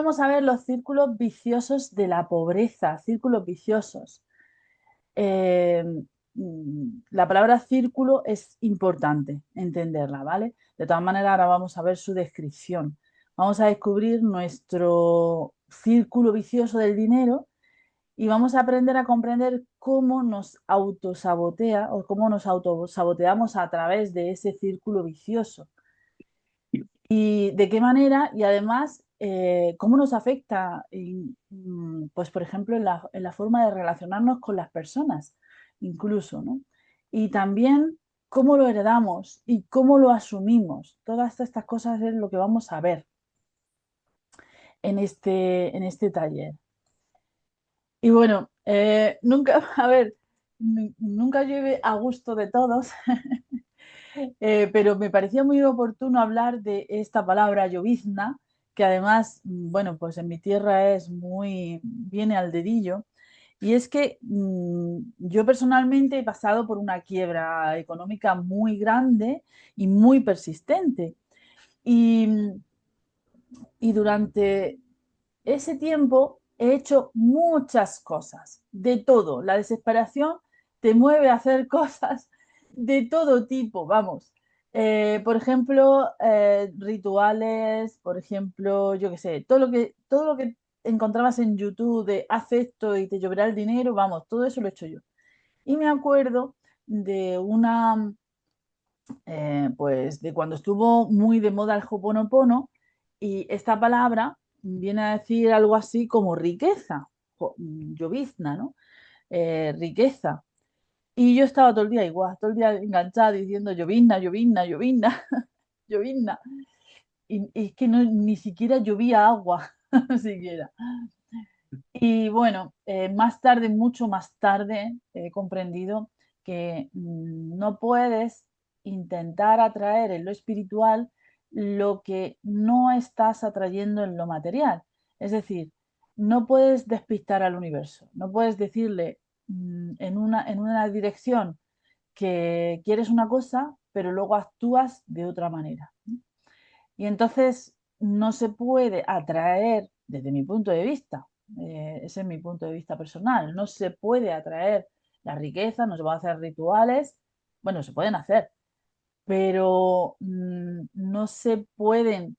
vamos a ver los círculos viciosos de la pobreza, círculos viciosos. Eh, la palabra círculo es importante entenderla, ¿vale? De todas maneras, ahora vamos a ver su descripción. Vamos a descubrir nuestro círculo vicioso del dinero y vamos a aprender a comprender cómo nos autosabotea o cómo nos autosaboteamos a través de ese círculo vicioso y de qué manera y además cómo nos afecta, pues por ejemplo, en la forma de relacionarnos con las personas, incluso, ¿no? Y también cómo lo heredamos y cómo lo asumimos. Todas estas cosas es lo que vamos a ver en este taller. Y bueno, nunca, a ver, nunca llueve a gusto de todos, pero me parecía muy oportuno hablar de esta palabra llovizna, que además, bueno, pues en mi tierra es muy, viene al dedillo. Y es que yo personalmente he pasado por una quiebra económica muy grande y muy persistente. Y, y durante ese tiempo he hecho muchas cosas, de todo. La desesperación te mueve a hacer cosas de todo tipo, vamos. Por ejemplo, rituales, por ejemplo, yo qué sé, todo lo que encontrabas en YouTube de haz esto y te lloverá el dinero, vamos, todo eso lo he hecho yo. Y me acuerdo de una, pues de cuando estuvo muy de moda el Hoponopono y esta palabra viene a decir algo así como riqueza, llovizna, ¿no? Riqueza. Y yo estaba todo el día igual, todo el día enganchada diciendo llovizna, llovizna, llovizna, llovizna. Y es que no, ni siquiera llovía agua, siquiera. Y bueno, más tarde, mucho más tarde, he comprendido que no puedes intentar atraer en lo espiritual lo que no estás atrayendo en lo material. Es decir, no puedes despistar al universo, no puedes decirle en una dirección que quieres una cosa, pero luego actúas de otra manera. Y entonces no se puede atraer, desde mi punto de vista, ese es mi punto de vista personal, no se puede atraer la riqueza, no se pueden hacer rituales, bueno, se pueden hacer, pero no se pueden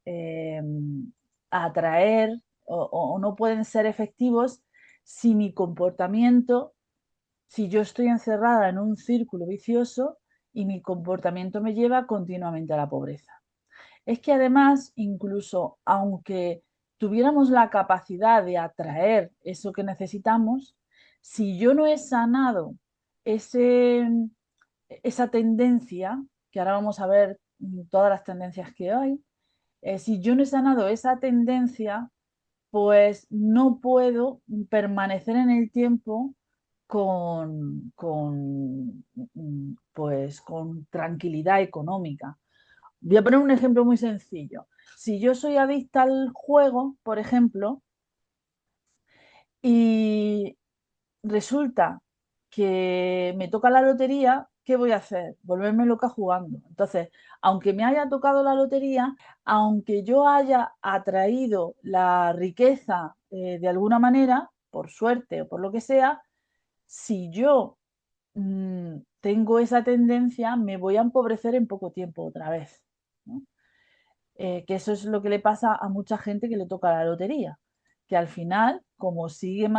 atraer o no pueden ser efectivos si mi comportamiento, si yo estoy encerrada en un círculo vicioso y mi comportamiento me lleva continuamente a la pobreza. Es que además, incluso aunque tuviéramos la capacidad de atraer eso que necesitamos, si yo no he sanado ese, esa tendencia, que ahora vamos a ver todas las tendencias que hay, si yo no he sanado esa tendencia, pues no puedo permanecer en el tiempo pues, con tranquilidad económica. Voy a poner un ejemplo muy sencillo. Si yo soy adicta al juego, por ejemplo, y resulta que me toca la lotería, ¿qué voy a hacer? Volverme loca jugando. Entonces, aunque me haya tocado la lotería, aunque yo haya atraído la riqueza de alguna manera, por suerte o por lo que sea, si yo tengo esa tendencia, me voy a empobrecer en poco tiempo otra vez, ¿no? Que eso es lo que le pasa a mucha gente que le toca la lotería, que al final, como sigue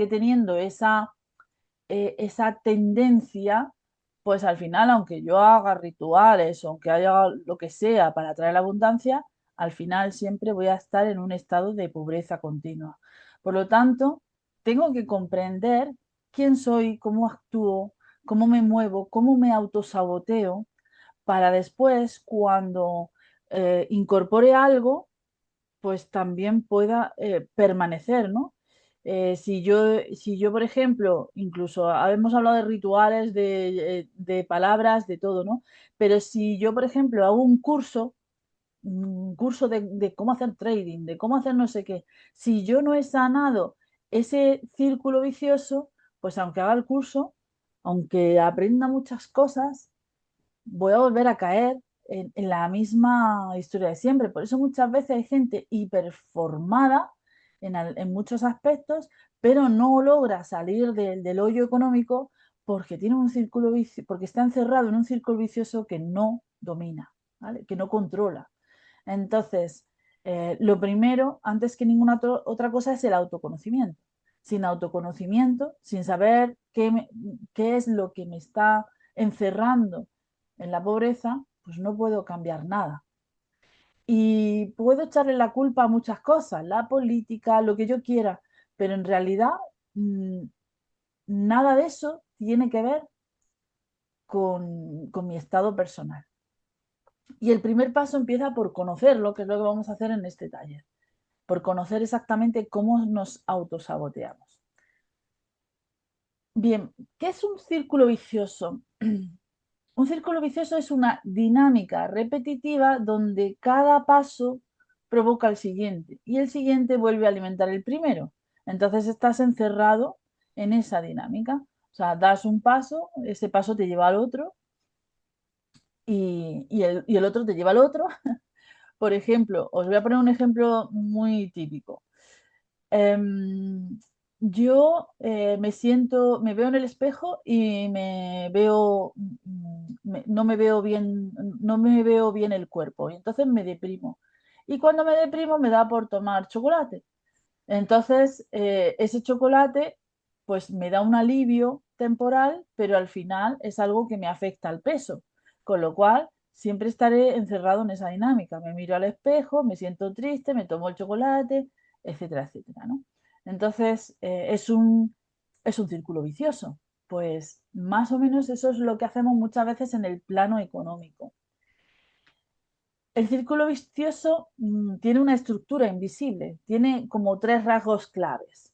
teniendo esa tendencia, pues al final, aunque yo haga rituales, aunque haya lo que sea para atraer la abundancia, al final siempre voy a estar en un estado de pobreza continua. Por lo tanto, tengo que comprender quién soy, cómo actúo, cómo me muevo, cómo me autosaboteo, para después, cuando incorpore algo, pues también pueda permanecer, ¿no? Si yo, por ejemplo, incluso hemos hablado de rituales, de palabras, de todo, ¿no? Pero si yo, por ejemplo, hago un curso de cómo hacer trading, de cómo hacer no sé qué, si yo no he sanado ese círculo vicioso, pues aunque haga el curso, aunque aprenda muchas cosas, voy a volver a caer en la misma historia de siempre. Por eso muchas veces hay gente hiperformada en muchos aspectos, pero no logra salir del hoyo económico porque tiene un círculo porque está encerrado en un círculo vicioso que no domina, ¿vale? Que no controla. Entonces, lo primero, antes que ninguna otra cosa, es el autoconocimiento. Sin autoconocimiento, sin saber qué es lo que me está encerrando en la pobreza, pues no puedo cambiar nada. Y puedo echarle la culpa a muchas cosas, la política, lo que yo quiera, pero en realidad mmm, nada de eso tiene que ver con mi estado personal. Y el primer paso empieza por conocerlo, que es lo que vamos a hacer en este taller, por conocer exactamente cómo nos autosaboteamos. Bien, ¿qué es un círculo vicioso? Un círculo vicioso es una dinámica repetitiva donde cada paso provoca el siguiente y el siguiente vuelve a alimentar el primero. Entonces estás encerrado en esa dinámica. O sea, das un paso, ese paso te lleva al otro y el otro te lleva al otro. Por ejemplo, os voy a poner un ejemplo muy típico. Em, yo me veo en el espejo y no me veo bien, no me veo bien el cuerpo y entonces me deprimo. Y cuando me deprimo me da por tomar chocolate. Entonces, ese chocolate pues me da un alivio temporal, pero al final es algo que me afecta al peso, con lo cual siempre estaré encerrado en esa dinámica. Me miro al espejo, me siento triste, me tomo el chocolate, etcétera, etcétera, ¿no? Entonces, es un círculo vicioso. Pues más o menos eso es lo que hacemos muchas veces en el plano económico. El círculo vicioso tiene una estructura invisible, tiene como tres rasgos claves.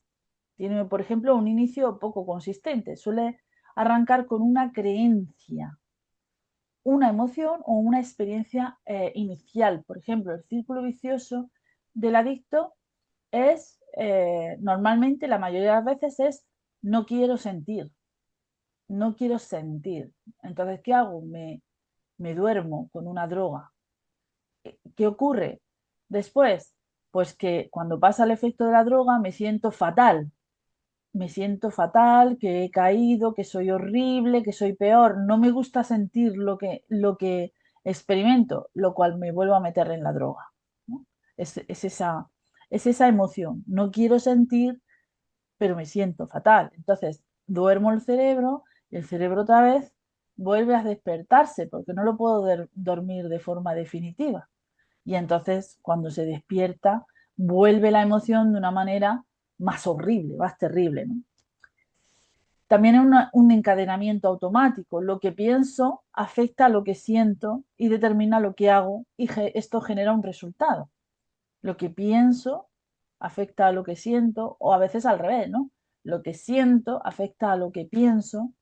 Tiene, por ejemplo, un inicio poco consistente. Suele arrancar con una creencia, una emoción o una experiencia inicial. Por ejemplo, el círculo vicioso del adicto es, normalmente, la mayoría de las veces es no quiero sentir, no quiero sentir. Entonces, ¿qué hago? Me duermo con una droga. ¿Qué ocurre después? Pues que cuando pasa el efecto de la droga me siento fatal, que he caído, que soy horrible, que soy peor, no me gusta sentir lo que experimento, lo cual me vuelvo a meter en la droga, ¿no? Es esa emoción, no quiero sentir, pero me siento fatal. Entonces, duermo el cerebro y el cerebro otra vez vuelve a despertarse porque no lo puedo dormir de forma definitiva. Y entonces, cuando se despierta, vuelve la emoción de una manera más horrible, más terrible, ¿no? También es un encadenamiento automático. Lo que pienso afecta a lo que siento y determina lo que hago y esto genera un resultado. Lo que pienso afecta a lo que siento o a veces al revés, ¿no? Lo que siento afecta a lo que pienso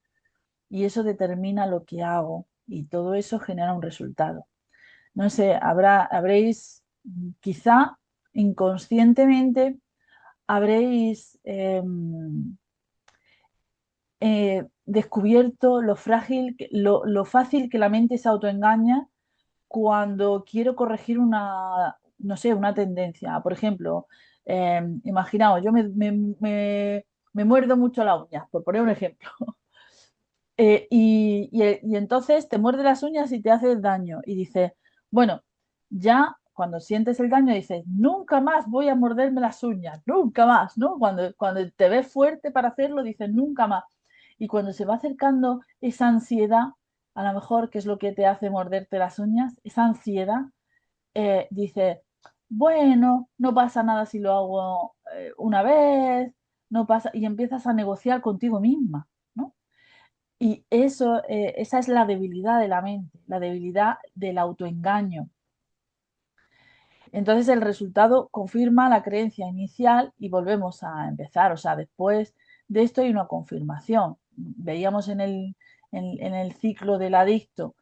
y eso determina lo que hago y todo eso genera un resultado. No sé, habréis quizá inconscientemente habréis descubierto lo frágil, lo fácil que la mente se autoengaña cuando quiero corregir no sé, una tendencia. Por ejemplo, imaginaos, me muerdo mucho la uña, por poner un ejemplo. Y entonces te muerde las uñas y te hace daño. Y dices, bueno, ya cuando sientes el daño dices, nunca más voy a morderme las uñas, nunca más, ¿no? Cuando te ves fuerte para hacerlo, dices, nunca más. Y cuando se va acercando esa ansiedad, a lo mejor, ¿qué es lo que te hace morderte las uñas? Esa ansiedad, dices, bueno, no pasa nada si lo hago una vez, no pasa, y empiezas a negociar contigo misma, ¿no? Y eso, esa es la debilidad de la mente, la debilidad del autoengaño. Entonces el resultado confirma la creencia inicial y volvemos a empezar. O sea, después de esto hay una confirmación. Veíamos en el ciclo del adicto,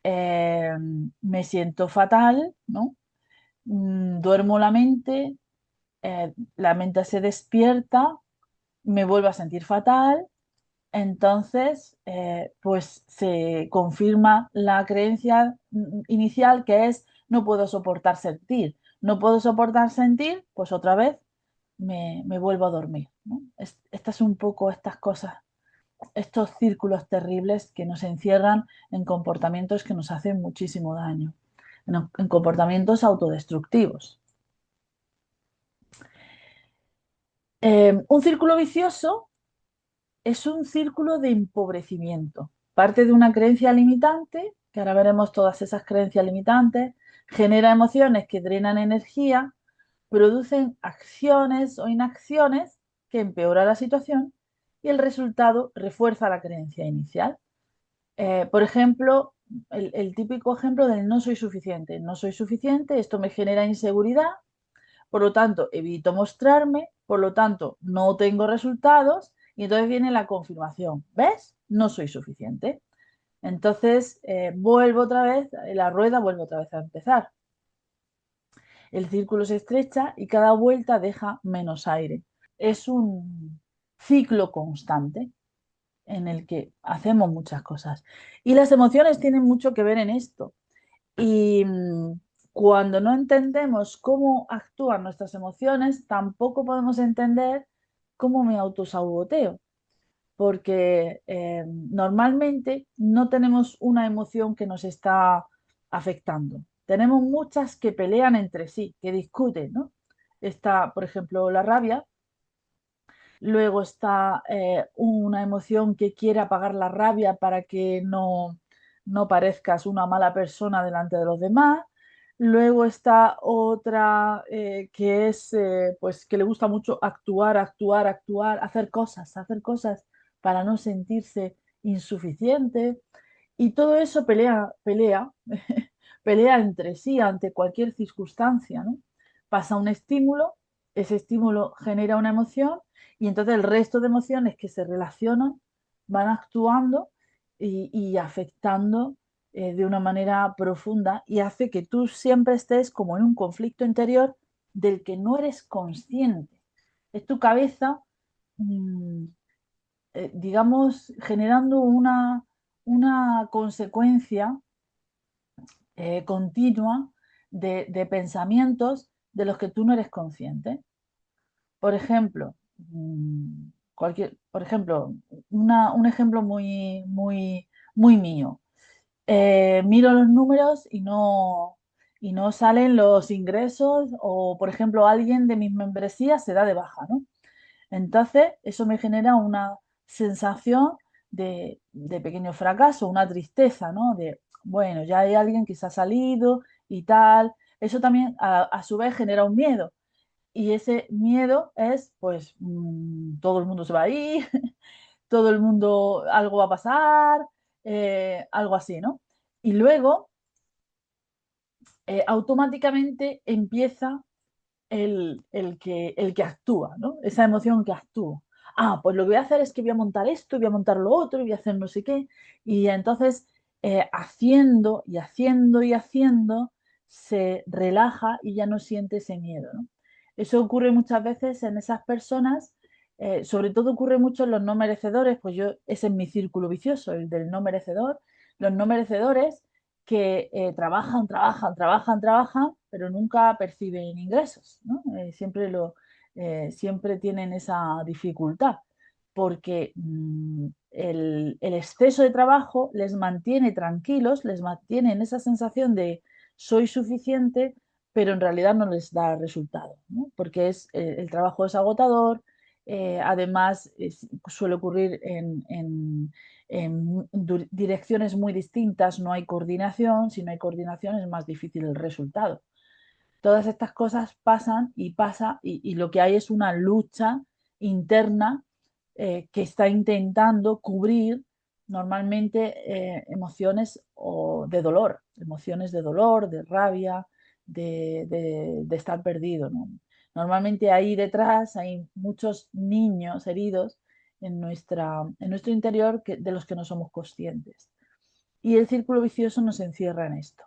eh, me siento fatal, ¿no? Duermo la mente se despierta, me vuelvo a sentir fatal, Entonces, pues se confirma la creencia inicial, que es no puedo soportar sentir. No puedo soportar sentir, pues otra vez me vuelvo a dormir, ¿no? Estas un poco estas cosas, estos círculos terribles que nos encierran en comportamientos que nos hacen muchísimo daño, en comportamientos autodestructivos. Un círculo vicioso es un círculo de empobrecimiento. Parte de una creencia limitante, que ahora veremos todas esas creencias limitantes, genera emociones que drenan energía, producen acciones o inacciones que empeoran la situación y el resultado refuerza la creencia inicial. Por ejemplo, el típico ejemplo del no soy suficiente. No soy suficiente, esto me genera inseguridad, por lo tanto, evito mostrarme, por lo tanto, no tengo resultados y entonces viene la confirmación. ¿Ves? No soy suficiente. Entonces, vuelvo otra vez, la rueda vuelve otra vez a empezar. El círculo se estrecha y cada vuelta deja menos aire. Es un ciclo constante en el que hacemos muchas cosas. Y las emociones tienen mucho que ver en esto. Y cuando no entendemos cómo actúan nuestras emociones, tampoco podemos entender cómo me autosaboteo, porque normalmente no tenemos una emoción que nos está afectando. Tenemos muchas que pelean entre sí, que discuten, ¿no? Está, por ejemplo, la rabia. Luego está una emoción que quiere apagar la rabia para que no parezcas una mala persona delante de los demás. Luego está otra que es pues que le gusta mucho actuar, actuar, actuar, hacer cosas para no sentirse insuficiente. Y todo eso pelea entre sí ante cualquier circunstancia, ¿no? Pasa un estímulo, ese estímulo genera una emoción y entonces el resto de emociones que se relacionan van actuando y afectando de una manera profunda y hace que tú siempre estés como en un conflicto interior del que no eres consciente. Es tu cabeza, mmm, digamos, generando una consecuencia continua de pensamientos de los que tú no eres consciente. Por ejemplo, por ejemplo, un ejemplo muy mío. Miro los números y no salen los ingresos o, por ejemplo, alguien de mis membresías se da de baja, ¿no? Entonces, eso me genera una sensación de pequeño fracaso, una tristeza, ¿no? De, bueno, ya hay alguien que se ha salido y tal. Eso también, a su vez, genera un miedo. Y ese miedo es, pues, todo el mundo se va a ir, todo el mundo, algo va a pasar, algo así, ¿no? Y luego, automáticamente empieza el que actúa, ¿no? Esa emoción que actúa. Ah, pues lo que voy a hacer es que voy a montar esto, voy a montar lo otro, voy a hacer no sé qué. Y entonces, haciendo y haciendo y haciendo, se relaja y ya no siente ese miedo, ¿no? Eso ocurre muchas veces en esas personas, sobre todo ocurre mucho en los no merecedores, pues ese es mi círculo vicioso, el del no merecedor. Los no merecedores que trabajan, pero nunca perciben ingresos, ¿no? Siempre tienen esa dificultad, porque el exceso de trabajo les mantiene tranquilos, les mantiene en esa sensación de soy suficiente, pero en realidad no les da resultado, ¿no? Porque el trabajo es agotador, además suele ocurrir en direcciones muy distintas, no hay coordinación, si no hay coordinación es más difícil el resultado. Todas estas cosas pasan y y lo que hay es una lucha interna que está intentando cubrir normalmente emociones emociones de dolor, de rabia, de estar perdido, ¿no? Normalmente ahí detrás hay muchos niños heridos en nuestro interior de los que no somos conscientes. Y el círculo vicioso nos encierra en esto.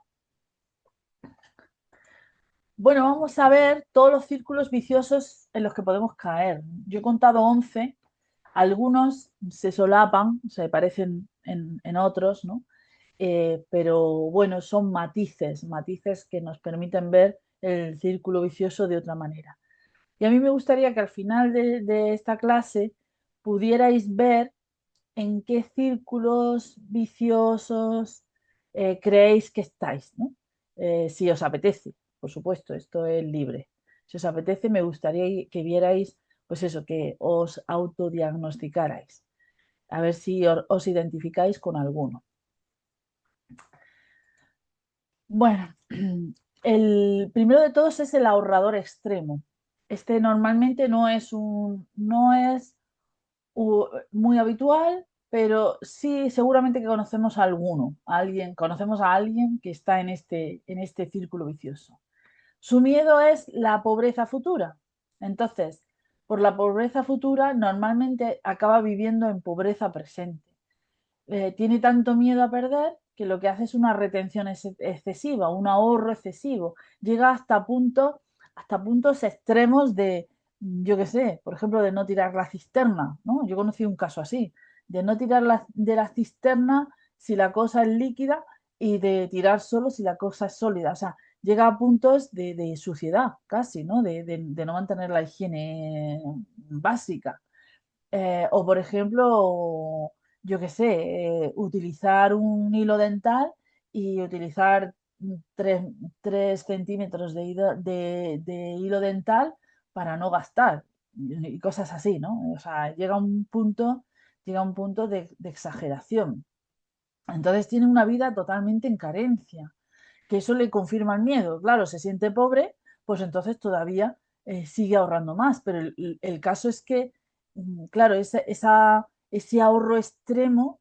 Bueno, vamos a ver todos los círculos viciosos en los que podemos caer. Yo he contado 11, Algunos se solapan, se parecen en otros, ¿no? Pero bueno, son matices, matices que nos permiten ver el círculo vicioso de otra manera. Y a mí me gustaría que al final de esta clase pudierais ver en qué círculos viciosos creéis que estáis, ¿no? Si os apetece, por supuesto, esto es libre. Si os apetece, me gustaría que vierais, pues eso, que os autodiagnosticarais, a ver si os identificáis con alguno. Bueno, el primero de todos es el ahorrador extremo. Este normalmente no es muy habitual, pero sí seguramente que conocemos a alguno, conocemos a alguien que está en este círculo vicioso. Su miedo es la pobreza futura. Entonces, por la pobreza futura normalmente acaba viviendo en pobreza presente. Tiene tanto miedo a perder que lo que hace es una retención excesiva, un ahorro excesivo. Llega hasta puntos extremos de, yo qué sé, por ejemplo, de no tirar la cisterna, ¿no? Yo conocí un caso así, de no tirar de la cisterna si la cosa es líquida y de tirar solo si la cosa es sólida. O sea, llega a puntos de suciedad casi, ¿no? De no mantener la higiene básica. O por ejemplo, yo qué sé, utilizar un hilo dental y utilizar 3 centímetros de hilo dental para no gastar y cosas así, ¿no? O sea, llega un punto de exageración. Entonces tiene una vida totalmente en carencia, que eso le confirma el miedo. Claro, se siente pobre, pues entonces todavía sigue ahorrando más. Pero el caso es que, claro, ese ahorro extremo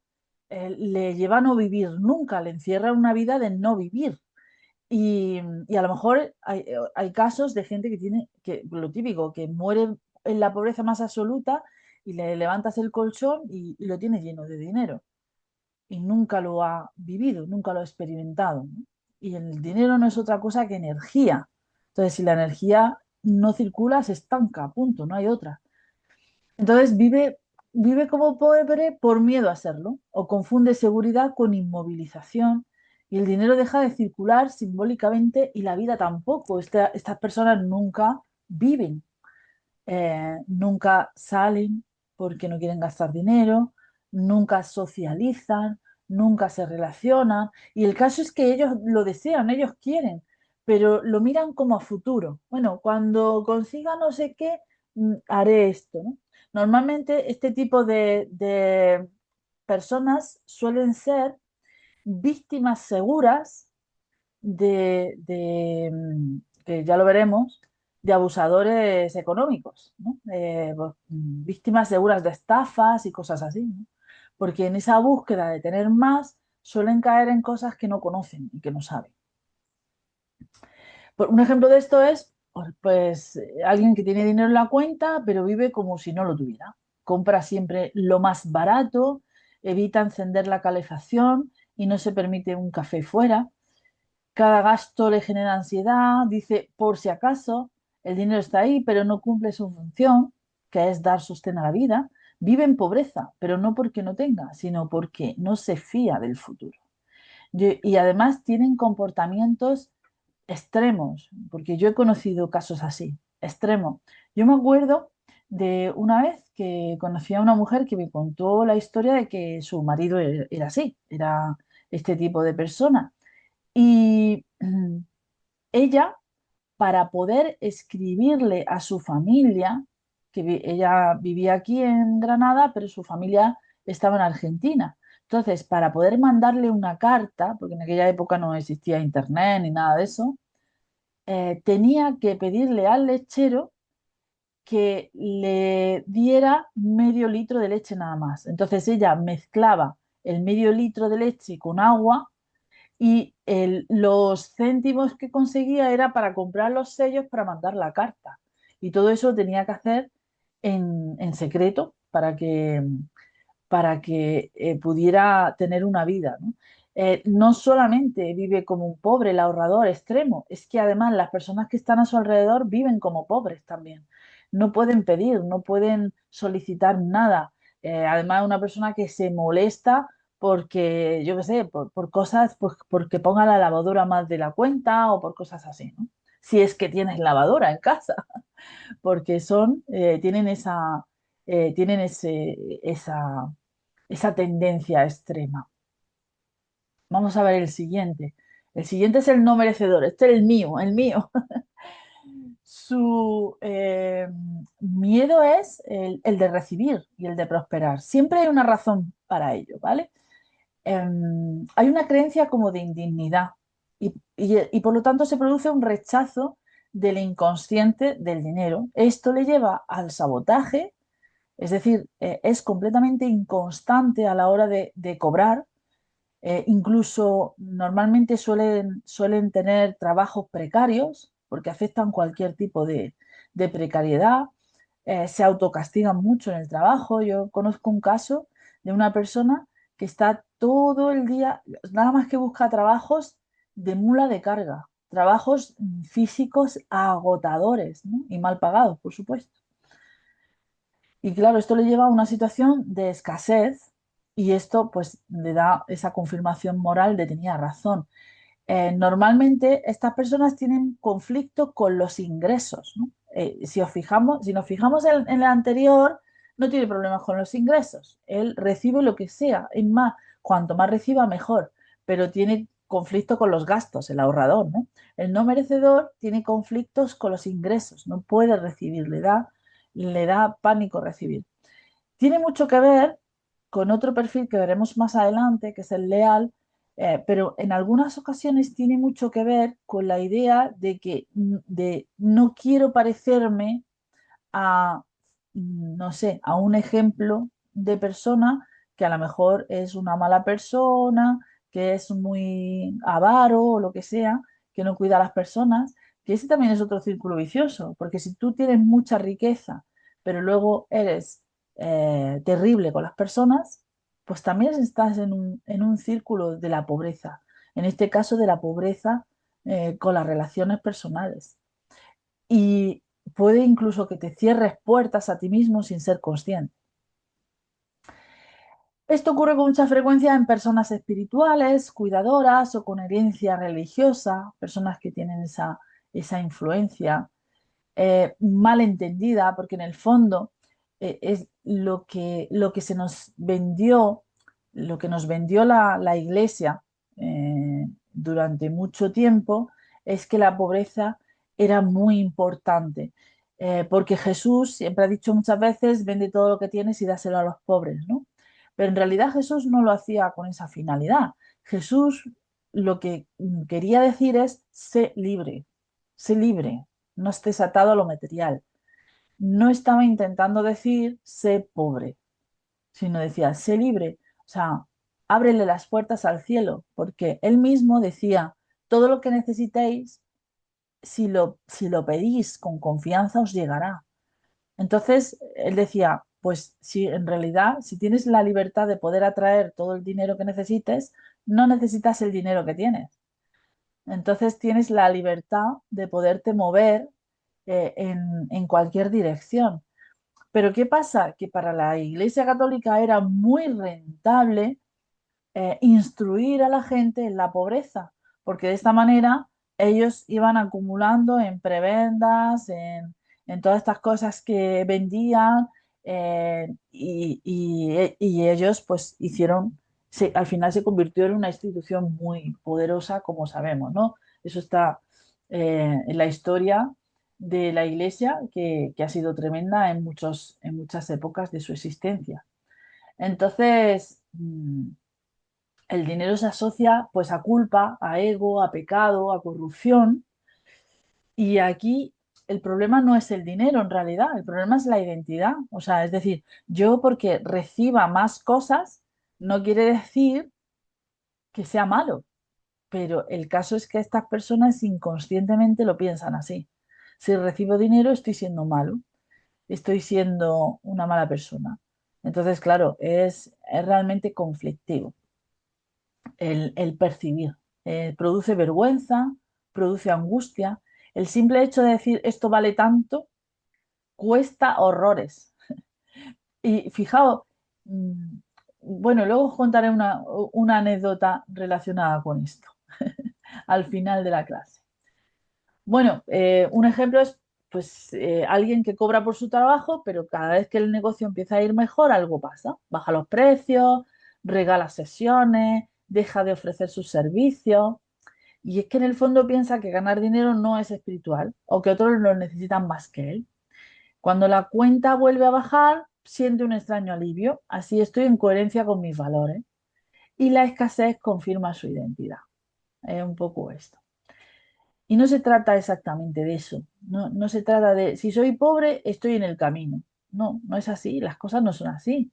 le lleva a no vivir nunca, le encierra en una vida de no vivir. Y a lo mejor hay casos de gente que tiene, que lo típico, que muere en la pobreza más absoluta y le levantas el colchón y lo tiene lleno de dinero y nunca lo ha vivido, nunca lo ha experimentado, ¿no? Y el dinero no es otra cosa que energía. Entonces, si la energía no circula, se estanca, punto, no hay otra. Entonces, vive como pobre por miedo a serlo, o confunde seguridad con inmovilización, y el dinero deja de circular simbólicamente y la vida tampoco. Estas personas nunca viven, nunca salen porque no quieren gastar dinero, nunca socializan, nunca se relacionan. Y el caso es que ellos lo desean, ellos quieren, pero lo miran como a futuro. Bueno, cuando consiga no sé qué, haré esto, ¿no? Normalmente este tipo de personas suelen ser víctimas seguras que ya lo veremos, de abusadores económicos, ¿no? Pues, víctimas seguras de estafas y cosas así, ¿no? Porque en esa búsqueda de tener más suelen caer en cosas que no conocen y que no saben. Un ejemplo de esto es, pues, alguien que tiene dinero en la cuenta, pero vive como si no lo tuviera. Compra siempre lo más barato, evita encender la calefacción y no se permite un café fuera. Cada gasto le genera ansiedad, dice por si acaso, el dinero está ahí, pero no cumple su función, que es dar sostén a la vida. Vive en pobreza, pero no porque no tenga, sino porque no se fía del futuro. Y además tienen comportamientos extremos, porque yo he conocido casos así, extremos. Yo me acuerdo de una vez que conocí a una mujer que me contó la historia de que su marido era así, era este tipo de persona. Y ella, para poder escribirle a su familia, ella vivía aquí en Granada, pero su familia estaba en Argentina. Entonces, para poder mandarle una carta, porque en aquella época no existía internet ni nada de eso, tenía que pedirle al lechero que le diera medio litro de leche nada más. Entonces ella mezclaba el medio litro de leche con agua y los céntimos que conseguía era para comprar los sellos para mandar la carta. Y todo eso tenía que hacer en secreto para que pudiera tener una vida, ¿no? No solamente vive como un pobre, el ahorrador extremo, es que además las personas que están a su alrededor viven como pobres también. No pueden pedir, no pueden solicitar nada. Además, una persona que se molesta porque, yo qué sé, por cosas, pues porque ponga la lavadora más de la cuenta o por cosas así, ¿no? Si es que tienes lavadora en casa, porque tienen esa tendencia extrema. Vamos a ver el siguiente. El siguiente es el no merecedor. Este es el mío, el mío. Su miedo es el de recibir y el de prosperar. Siempre hay una razón para ello, ¿vale? Hay una creencia como de indignidad y por lo tanto se produce un rechazo del inconsciente del dinero. Esto le lleva al sabotaje, es decir, es completamente inconstante a la hora de cobrar. Incluso normalmente suelen tener trabajos precarios porque afectan cualquier tipo de precariedad. Se autocastigan mucho en el trabajo. Yo conozco un caso de una persona que está todo el día, nada más que busca trabajos de mula de carga, trabajos físicos agotadores, ¿no? Y mal pagados, por supuesto. Y claro, esto le lleva a una situación de escasez y esto pues le da esa confirmación moral de tenía razón. Normalmente estas personas tienen conflicto con los ingresos, ¿no? Si nos fijamos en el anterior, no tiene problemas con los ingresos. Él recibe lo que sea. Es más, cuanto más reciba, mejor. Pero tiene conflicto con los gastos, el ahorrador, ¿no? El no merecedor tiene conflictos con los ingresos. No puede recibir, le da pánico recibir. Tiene mucho que ver con otro perfil que veremos más adelante, que es el leal, pero en algunas ocasiones tiene mucho que ver con la idea de que de no quiero parecerme a, no sé, a un ejemplo de persona que a lo mejor es una mala persona, que es muy avaro o lo que sea, que no cuida a las personas, que ese también es otro círculo vicioso, porque si tú tienes mucha riqueza, pero luego eres terrible con las personas, pues también estás en un círculo de la pobreza, en este caso de la pobreza con las relaciones personales. Y puede incluso que te cierres puertas a ti mismo sin ser consciente. Esto ocurre con mucha frecuencia en personas espirituales, cuidadoras o con herencia religiosa, personas que tienen esa influencia mal entendida, porque en el fondo es lo que se nos vendió, lo que nos vendió la Iglesia durante mucho tiempo, es que la pobreza era muy importante. Porque Jesús siempre ha dicho muchas veces, vende todo lo que tienes y dáselo a los pobres, ¿no? Pero en realidad Jesús no lo hacía con esa finalidad. Jesús lo que quería decir es, sé libre, no estés atado a lo material. No estaba intentando decir sé pobre, sino decía sé libre. O sea, ábrele las puertas al cielo, porque él mismo decía, todo lo que necesitéis, si lo pedís con confianza, os llegará. Entonces, él decía, pues si en realidad, si tienes la libertad de poder atraer todo el dinero que necesites, no necesitas el dinero que tienes. Entonces tienes la libertad de poderte mover en cualquier dirección. Pero ¿qué pasa? Que para la Iglesia Católica era muy rentable instruir a la gente en la pobreza, porque de esta manera ellos iban acumulando en prebendas, en todas estas cosas que vendían y ellos pues hicieron, al final se convirtió en una institución muy poderosa, como sabemos, ¿no? Eso está en la historia de la Iglesia, que ha sido tremenda en muchas épocas de su existencia. Entonces, el dinero se asocia pues a culpa, a ego, a pecado, a corrupción. Y aquí el problema no es el dinero en realidad, el problema es la identidad. O sea, es decir, yo porque reciba más cosas no quiere decir que sea malo, pero el caso es que estas personas inconscientemente lo piensan así. Si recibo dinero estoy siendo malo, estoy siendo una mala persona. Entonces, claro, es realmente conflictivo el percibir. Produce vergüenza, produce angustia. El simple hecho de decir esto vale tanto cuesta horrores. Y fijaos, Mm, Bueno, luego os contaré una anécdota relacionada con esto al final de la clase. Bueno, un ejemplo es pues alguien que cobra por su trabajo, pero cada vez que el negocio empieza a ir mejor, algo pasa. Baja los precios, regala sesiones, deja de ofrecer sus servicios. Y es que en el fondo piensa que ganar dinero no es espiritual o que otros lo necesitan más que él. Cuando la cuenta vuelve a bajar, siente un extraño alivio. Así estoy en coherencia con mis valores. Y la escasez confirma su identidad. Es un poco esto. Y no se trata exactamente de eso. No, no se trata de si soy pobre, estoy en el camino. No, no es así. Las cosas no son así.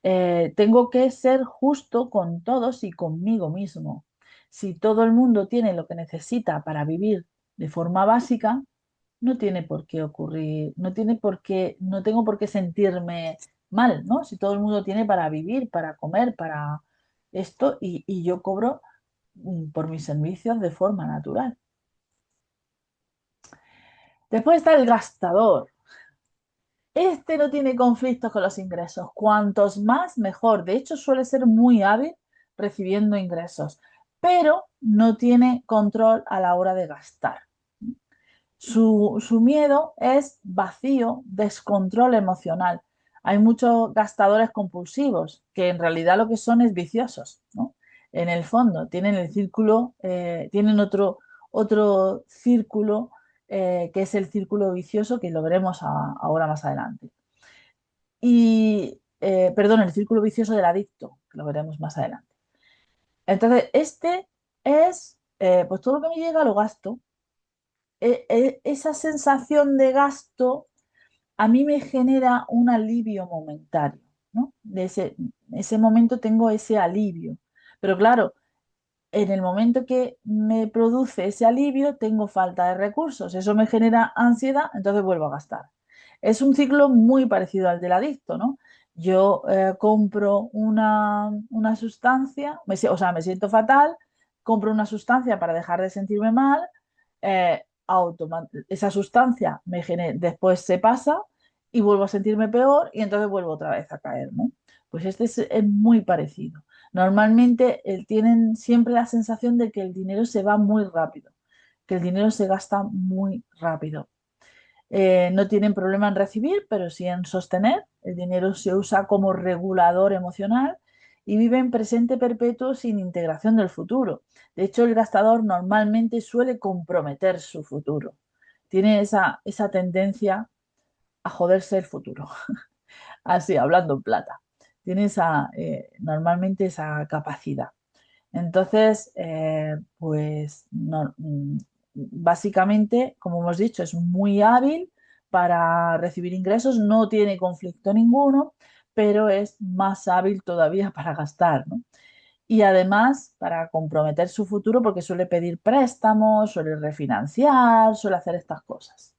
Tengo que ser justo con todos y conmigo mismo. Si todo el mundo tiene lo que necesita para vivir de forma básica, no tiene por qué ocurrir, no tiene por qué, no tengo por qué sentirme mal, ¿no? Si todo el mundo tiene para vivir, para comer, para esto, y yo cobro por mis servicios de forma natural. Después está el gastador. Este no tiene conflictos con los ingresos. Cuantos más, mejor. De hecho, suele ser muy hábil recibiendo ingresos, pero no tiene control a la hora de gastar. Su miedo es vacío, descontrol emocional. Hay muchos gastadores compulsivos que en realidad lo que son es viciosos, ¿no? En el fondo, tienen el círculo, tienen otro círculo que es el círculo vicioso que lo veremos ahora más adelante. Perdón, el círculo vicioso del adicto, que lo veremos más adelante. Entonces, este es, pues todo lo que me llega lo gasto. Esa sensación de gasto a mí me genera un alivio momentario, ¿no? Ese momento tengo ese alivio. Pero claro, en el momento que me produce ese alivio, tengo falta de recursos. Eso me genera ansiedad, entonces vuelvo a gastar. Es un ciclo muy parecido al del adicto, ¿no? Yo compro una sustancia, o sea, me siento fatal, compro una sustancia para dejar de sentirme mal, esa sustancia después se pasa y vuelvo a sentirme peor y entonces vuelvo otra vez a caer, ¿no? Pues este es muy parecido. Normalmente tienen siempre la sensación de que el dinero se va muy rápido, que el dinero se gasta muy rápido. No tienen problema en recibir, pero sí en sostener. El dinero se usa como regulador emocional y viven presente perpetuo sin integración del futuro. De hecho, el gastador normalmente suele comprometer su futuro. Tiene esa tendencia a joderse el futuro, así hablando en plata. Tiene normalmente esa capacidad. Entonces, pues básicamente, como hemos dicho, es muy hábil para recibir ingresos, no tiene conflicto ninguno, pero es más hábil todavía para gastar, ¿no? Y además para comprometer su futuro porque suele pedir préstamos, suele refinanciar, suele hacer estas cosas.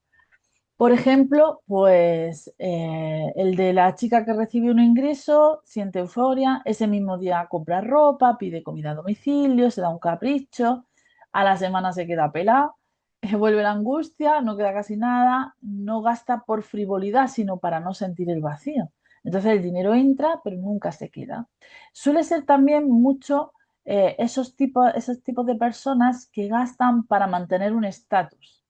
Por ejemplo, pues el de la chica que recibe un ingreso, siente euforia, ese mismo día compra ropa, pide comida a domicilio, se da un capricho, a la semana se queda pelada, vuelve la angustia, no queda casi nada, no gasta por frivolidad, sino para no sentir el vacío. Entonces el dinero entra, pero nunca se queda. Suele ser también mucho esos tipos de personas que gastan para mantener un estatus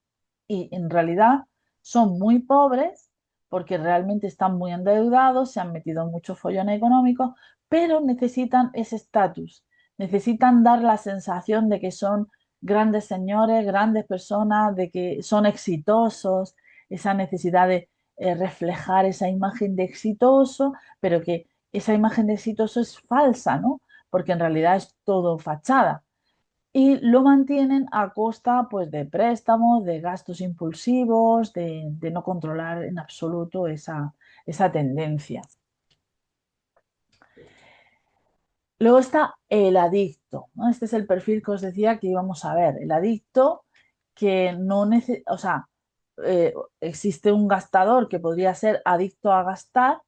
y en realidad son muy pobres porque realmente están muy endeudados, se han metido en muchos follones económicos, pero necesitan ese estatus, necesitan dar la sensación de que son grandes señores, grandes personas, de que son exitosos, esa necesidad de reflejar esa imagen de exitoso, pero que esa imagen de exitoso es falsa, ¿no? Porque en realidad es todo fachada y lo mantienen a costa pues, de préstamos, de gastos impulsivos, de no controlar en absoluto esa tendencia. Luego está el adicto, ¿no? Este es el perfil que os decía que íbamos a ver. El adicto que no necesita, o sea, existe un gastador que podría ser adicto a gastar,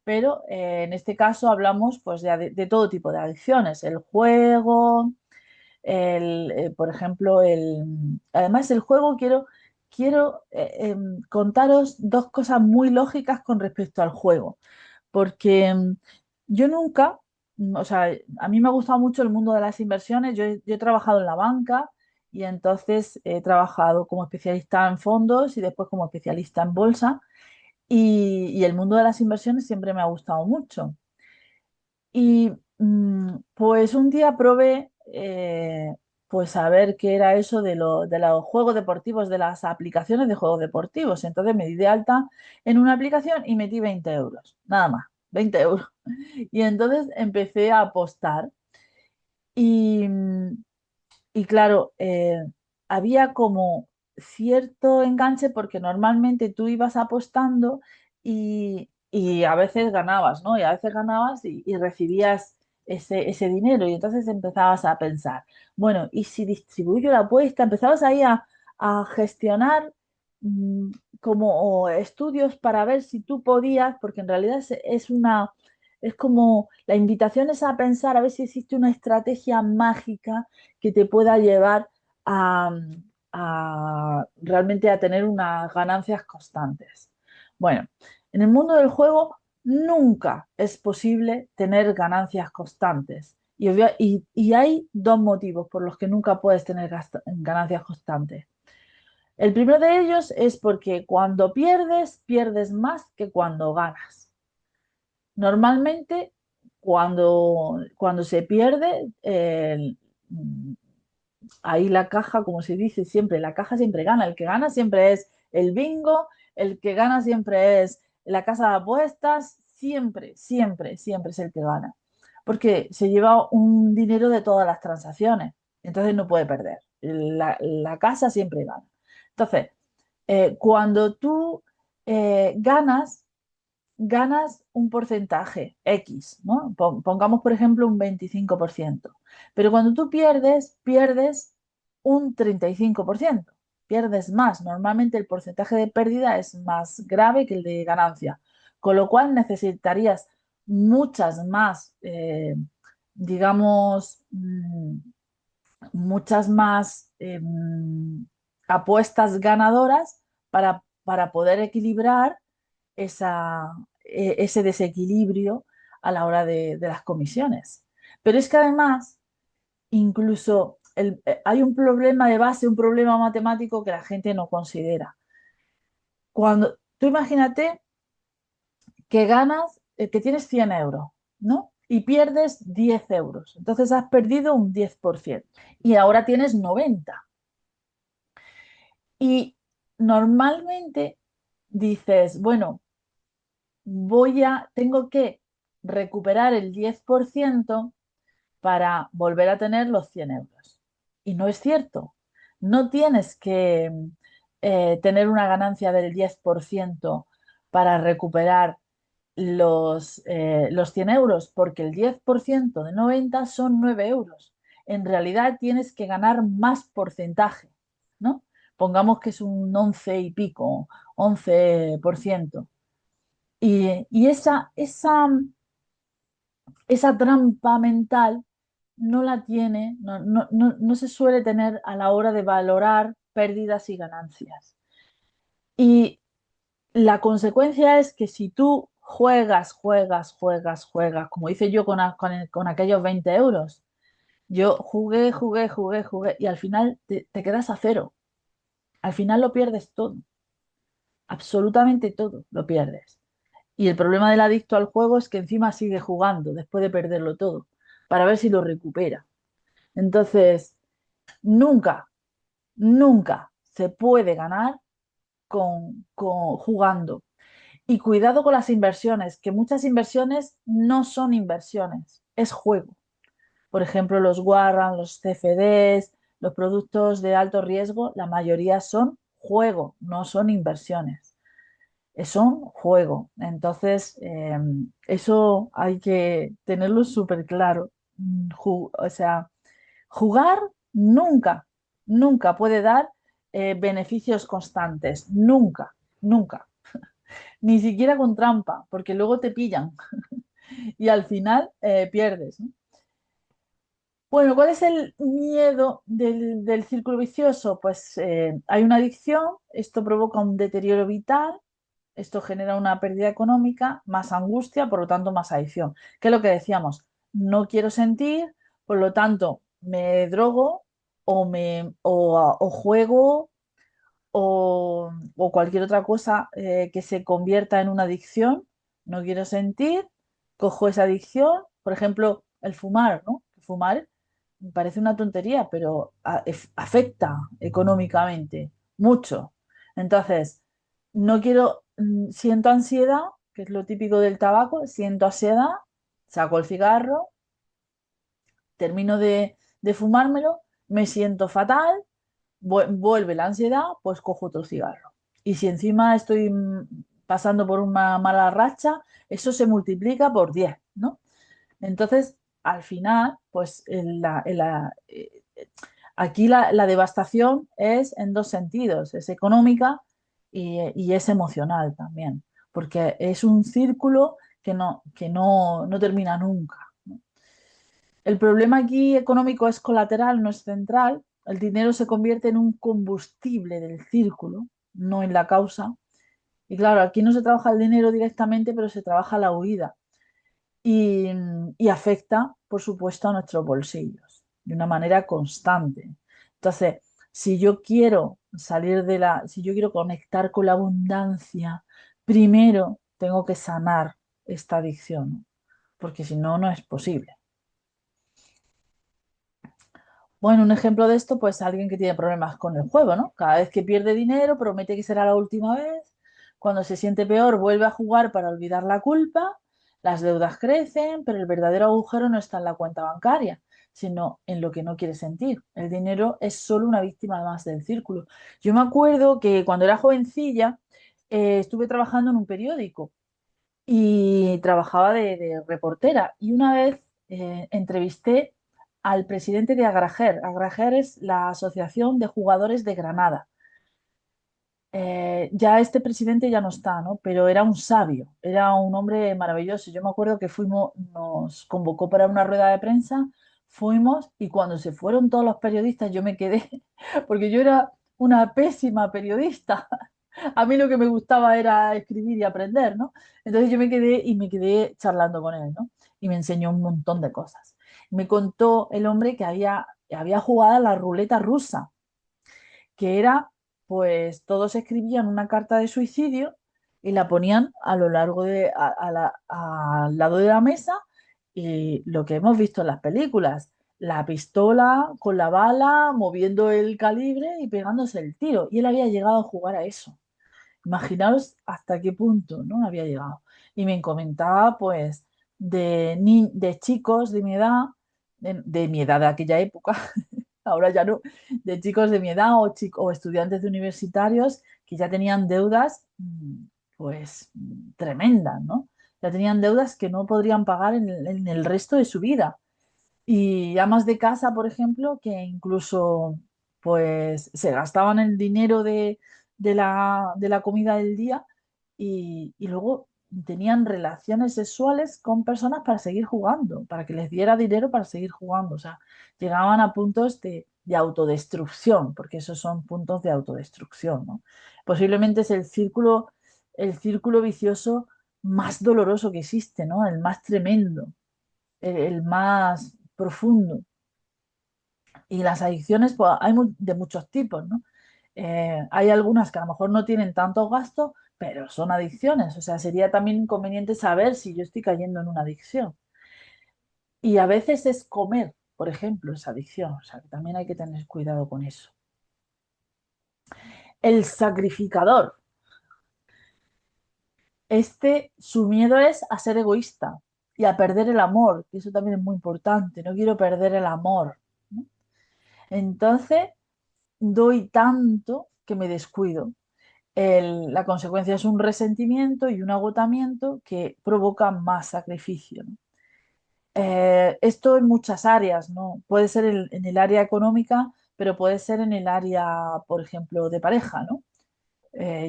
pero en este caso hablamos pues, de todo tipo de adicciones, el juego, por ejemplo, además el juego quiero contaros dos cosas muy lógicas con respecto al juego, porque yo nunca, o sea, a mí me ha gustado mucho el mundo de las inversiones. Yo he trabajado en la banca y entonces he trabajado como especialista en fondos y después como especialista en bolsa. Y el mundo de las inversiones siempre me ha gustado mucho. Y pues un día probé pues a ver qué era eso de los juegos deportivos, de las aplicaciones de juegos deportivos. Entonces me di de alta en una aplicación y metí 20 euros, nada más, 20 euros. Y entonces empecé a apostar. Y, y claro, había como cierto enganche porque normalmente tú ibas apostando y a veces ganabas, ¿no? Y a veces ganabas y recibías ese dinero y entonces empezabas a pensar, bueno, ¿y si distribuyo la apuesta? Empezabas ahí a gestionar mm, como estudios para ver si tú podías, porque en realidad es como la invitación es a pensar a ver si existe una estrategia mágica que te pueda llevar a, realmente a tener unas ganancias constantes. Bueno, en el mundo del juego nunca es posible tener ganancias constantes. Y hay dos motivos por los que nunca puedes tener ganancias constantes. El primero de ellos es porque cuando pierdes, pierdes más que cuando ganas. Normalmente, cuando se pierde, ahí la caja, como se dice siempre, la caja siempre gana. El que gana siempre es el bingo, el que gana siempre es la casa de apuestas, siempre, siempre, siempre es el que gana. Porque se lleva un dinero de todas las transacciones, entonces no puede perder. La casa siempre gana. Entonces, cuando tú ganas, ganas un porcentaje X, ¿no? Pongamos, por ejemplo, un 25%. Pero cuando tú pierdes, pierdes un 35%. Pierdes más. Normalmente el porcentaje de pérdida es más grave que el de ganancia. Con lo cual necesitarías muchas más, digamos, muchas más apuestas ganadoras para poder equilibrar ese desequilibrio a la hora de las comisiones. Pero es que además, incluso hay un problema de base, un problema matemático que la gente no considera. Cuando tú imagínate que ganas, que tienes 100 euros, ¿no? Y pierdes 10 euros. Entonces has perdido un 10% y ahora tienes 90. Y normalmente dices, bueno, tengo que recuperar el 10% para volver a tener los 100 euros. Y no es cierto. No tienes que tener una ganancia del 10% para recuperar los 100 euros, porque el 10% de 90 son 9 euros. En realidad tienes que ganar más porcentaje, ¿no? Pongamos que es un 11 y pico, 11%. Y esa trampa mental no la tiene, no se suele tener a la hora de valorar pérdidas y ganancias. Y la consecuencia es que si tú juegas, como hice yo con aquellos 20 euros, yo jugué y al final te quedas a cero. Al final lo pierdes todo, absolutamente todo lo pierdes. Y el problema del adicto al juego es que encima sigue jugando después de perderlo todo, para ver si lo recupera. Entonces, nunca, nunca se puede ganar jugando. Y cuidado con las inversiones, que muchas inversiones no son inversiones, es juego. Por ejemplo, los warrants, los CFDs, los productos de alto riesgo, la mayoría son juego, no son inversiones. Son juego. Entonces, eso hay que tenerlo súper claro. O sea, jugar nunca, nunca puede dar beneficios constantes. Nunca, nunca. Ni siquiera con trampa, porque luego te pillan y al final pierdes, ¿no? Bueno, ¿cuál es el miedo del círculo vicioso? Pues hay una adicción, esto provoca un deterioro vital esto genera una pérdida económica, más angustia, por lo tanto más adicción. ¿Qué es lo que decíamos? No quiero sentir, por lo tanto me drogo o juego o cualquier otra cosa que se convierta en una adicción. No quiero sentir, cojo esa adicción, por ejemplo, el fumar, ¿no? Fumar me parece una tontería, pero afecta económicamente mucho. Entonces, no quiero, siento ansiedad, que es lo típico del tabaco, siento ansiedad, saco el cigarro, termino de fumármelo, me siento fatal, vuelve la ansiedad, pues cojo otro cigarro. Y si encima estoy pasando por una mala racha, eso se multiplica por 10, ¿no? Entonces, al final, pues aquí la devastación es en dos sentidos, es económica y es emocional también, porque es un círculo que no termina nunca. El problema aquí económico es colateral, no es central. El dinero se convierte en un combustible del círculo, no en la causa. Y claro, aquí no se trabaja el dinero directamente, pero se trabaja la huida y, y afecta, por supuesto, a nuestros bolsillos de una manera constante. Entonces, si yo quiero si yo quiero conectar con la abundancia, primero tengo que sanar esta adicción, ¿no? Porque si no, no es posible. Bueno, un ejemplo de esto, pues alguien que tiene problemas con el juego, ¿no? Cada vez que pierde dinero, promete que será la última vez. Cuando se siente peor, vuelve a jugar para olvidar la culpa. Las deudas crecen, pero el verdadero agujero no está en la cuenta bancaria, sino en lo que no quiere sentir. El dinero es solo una víctima más del círculo. Yo me acuerdo que cuando era jovencilla, estuve trabajando en un periódico y trabajaba de reportera. Y una vez entrevisté al presidente de Agrajer. Agrajer es la Asociación de Jugadores de Granada. Ya este presidente ya no está, ¿no? Pero era un sabio, era un hombre maravilloso. Yo me acuerdo que nos convocó para una rueda de prensa, fuimos y cuando se fueron todos los periodistas yo me quedé, porque yo era una pésima periodista. A mí lo que me gustaba era escribir y aprender, ¿no? Entonces yo me quedé charlando con él, ¿no? Y me enseñó un montón de cosas. Me contó el hombre que había jugado a la ruleta rusa, que era, pues todos escribían una carta de suicidio y la ponían a lo largo al lado de la mesa y lo que hemos visto en las películas, la pistola con la bala, moviendo el calibre y pegándose el tiro. Y él había llegado a jugar a eso. Imaginaos hasta qué punto, ¿no? Había llegado. Y me comentaba, pues, de chicos de mi edad, de mi edad de aquella época, ahora ya no, de chicos de mi edad o estudiantes de universitarios que ya tenían deudas, pues, tremendas, ¿no? Ya tenían deudas que no podrían pagar en el resto de su vida. Y amas de casa, por ejemplo, que incluso pues se gastaban el dinero de la comida del día y luego tenían relaciones sexuales con personas para seguir jugando, para que les diera dinero para seguir jugando. O sea, llegaban a puntos de autodestrucción, porque esos son puntos de autodestrucción, ¿no? Posiblemente es el círculo vicioso más doloroso que existe, ¿no? El más tremendo, el más profundo. Y las adicciones, pues hay de muchos tipos, ¿no? Hay algunas que a lo mejor no tienen tantos gastos, pero son adicciones. O sea, sería también conveniente saber si yo estoy cayendo en una adicción. Y a veces es comer, por ejemplo, esa adicción. O sea, que también hay que tener cuidado con eso. El sacrificador. Su miedo es a ser egoísta y a perder el amor, que eso también es muy importante. No quiero perder el amor, ¿no? Entonces, doy tanto que me descuido. La consecuencia es un resentimiento y un agotamiento que provoca más sacrificio, ¿no? Esto en muchas áreas, ¿no? Puede ser en el área económica, pero puede ser en el área, por ejemplo, de pareja, ¿no?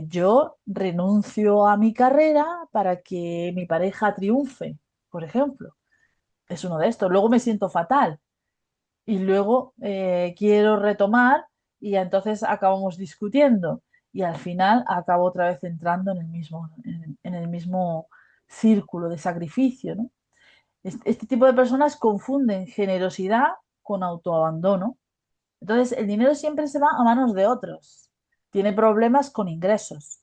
Yo renuncio a mi carrera para que mi pareja triunfe, por ejemplo. Es uno de estos. Luego me siento fatal y luego quiero retomar y entonces acabamos discutiendo. y al final acabo otra vez entrando en el mismo círculo de sacrificio, ¿no? Este tipo de personas confunden generosidad con autoabandono. Entonces, el dinero siempre se va a manos de otros. Tiene problemas con ingresos,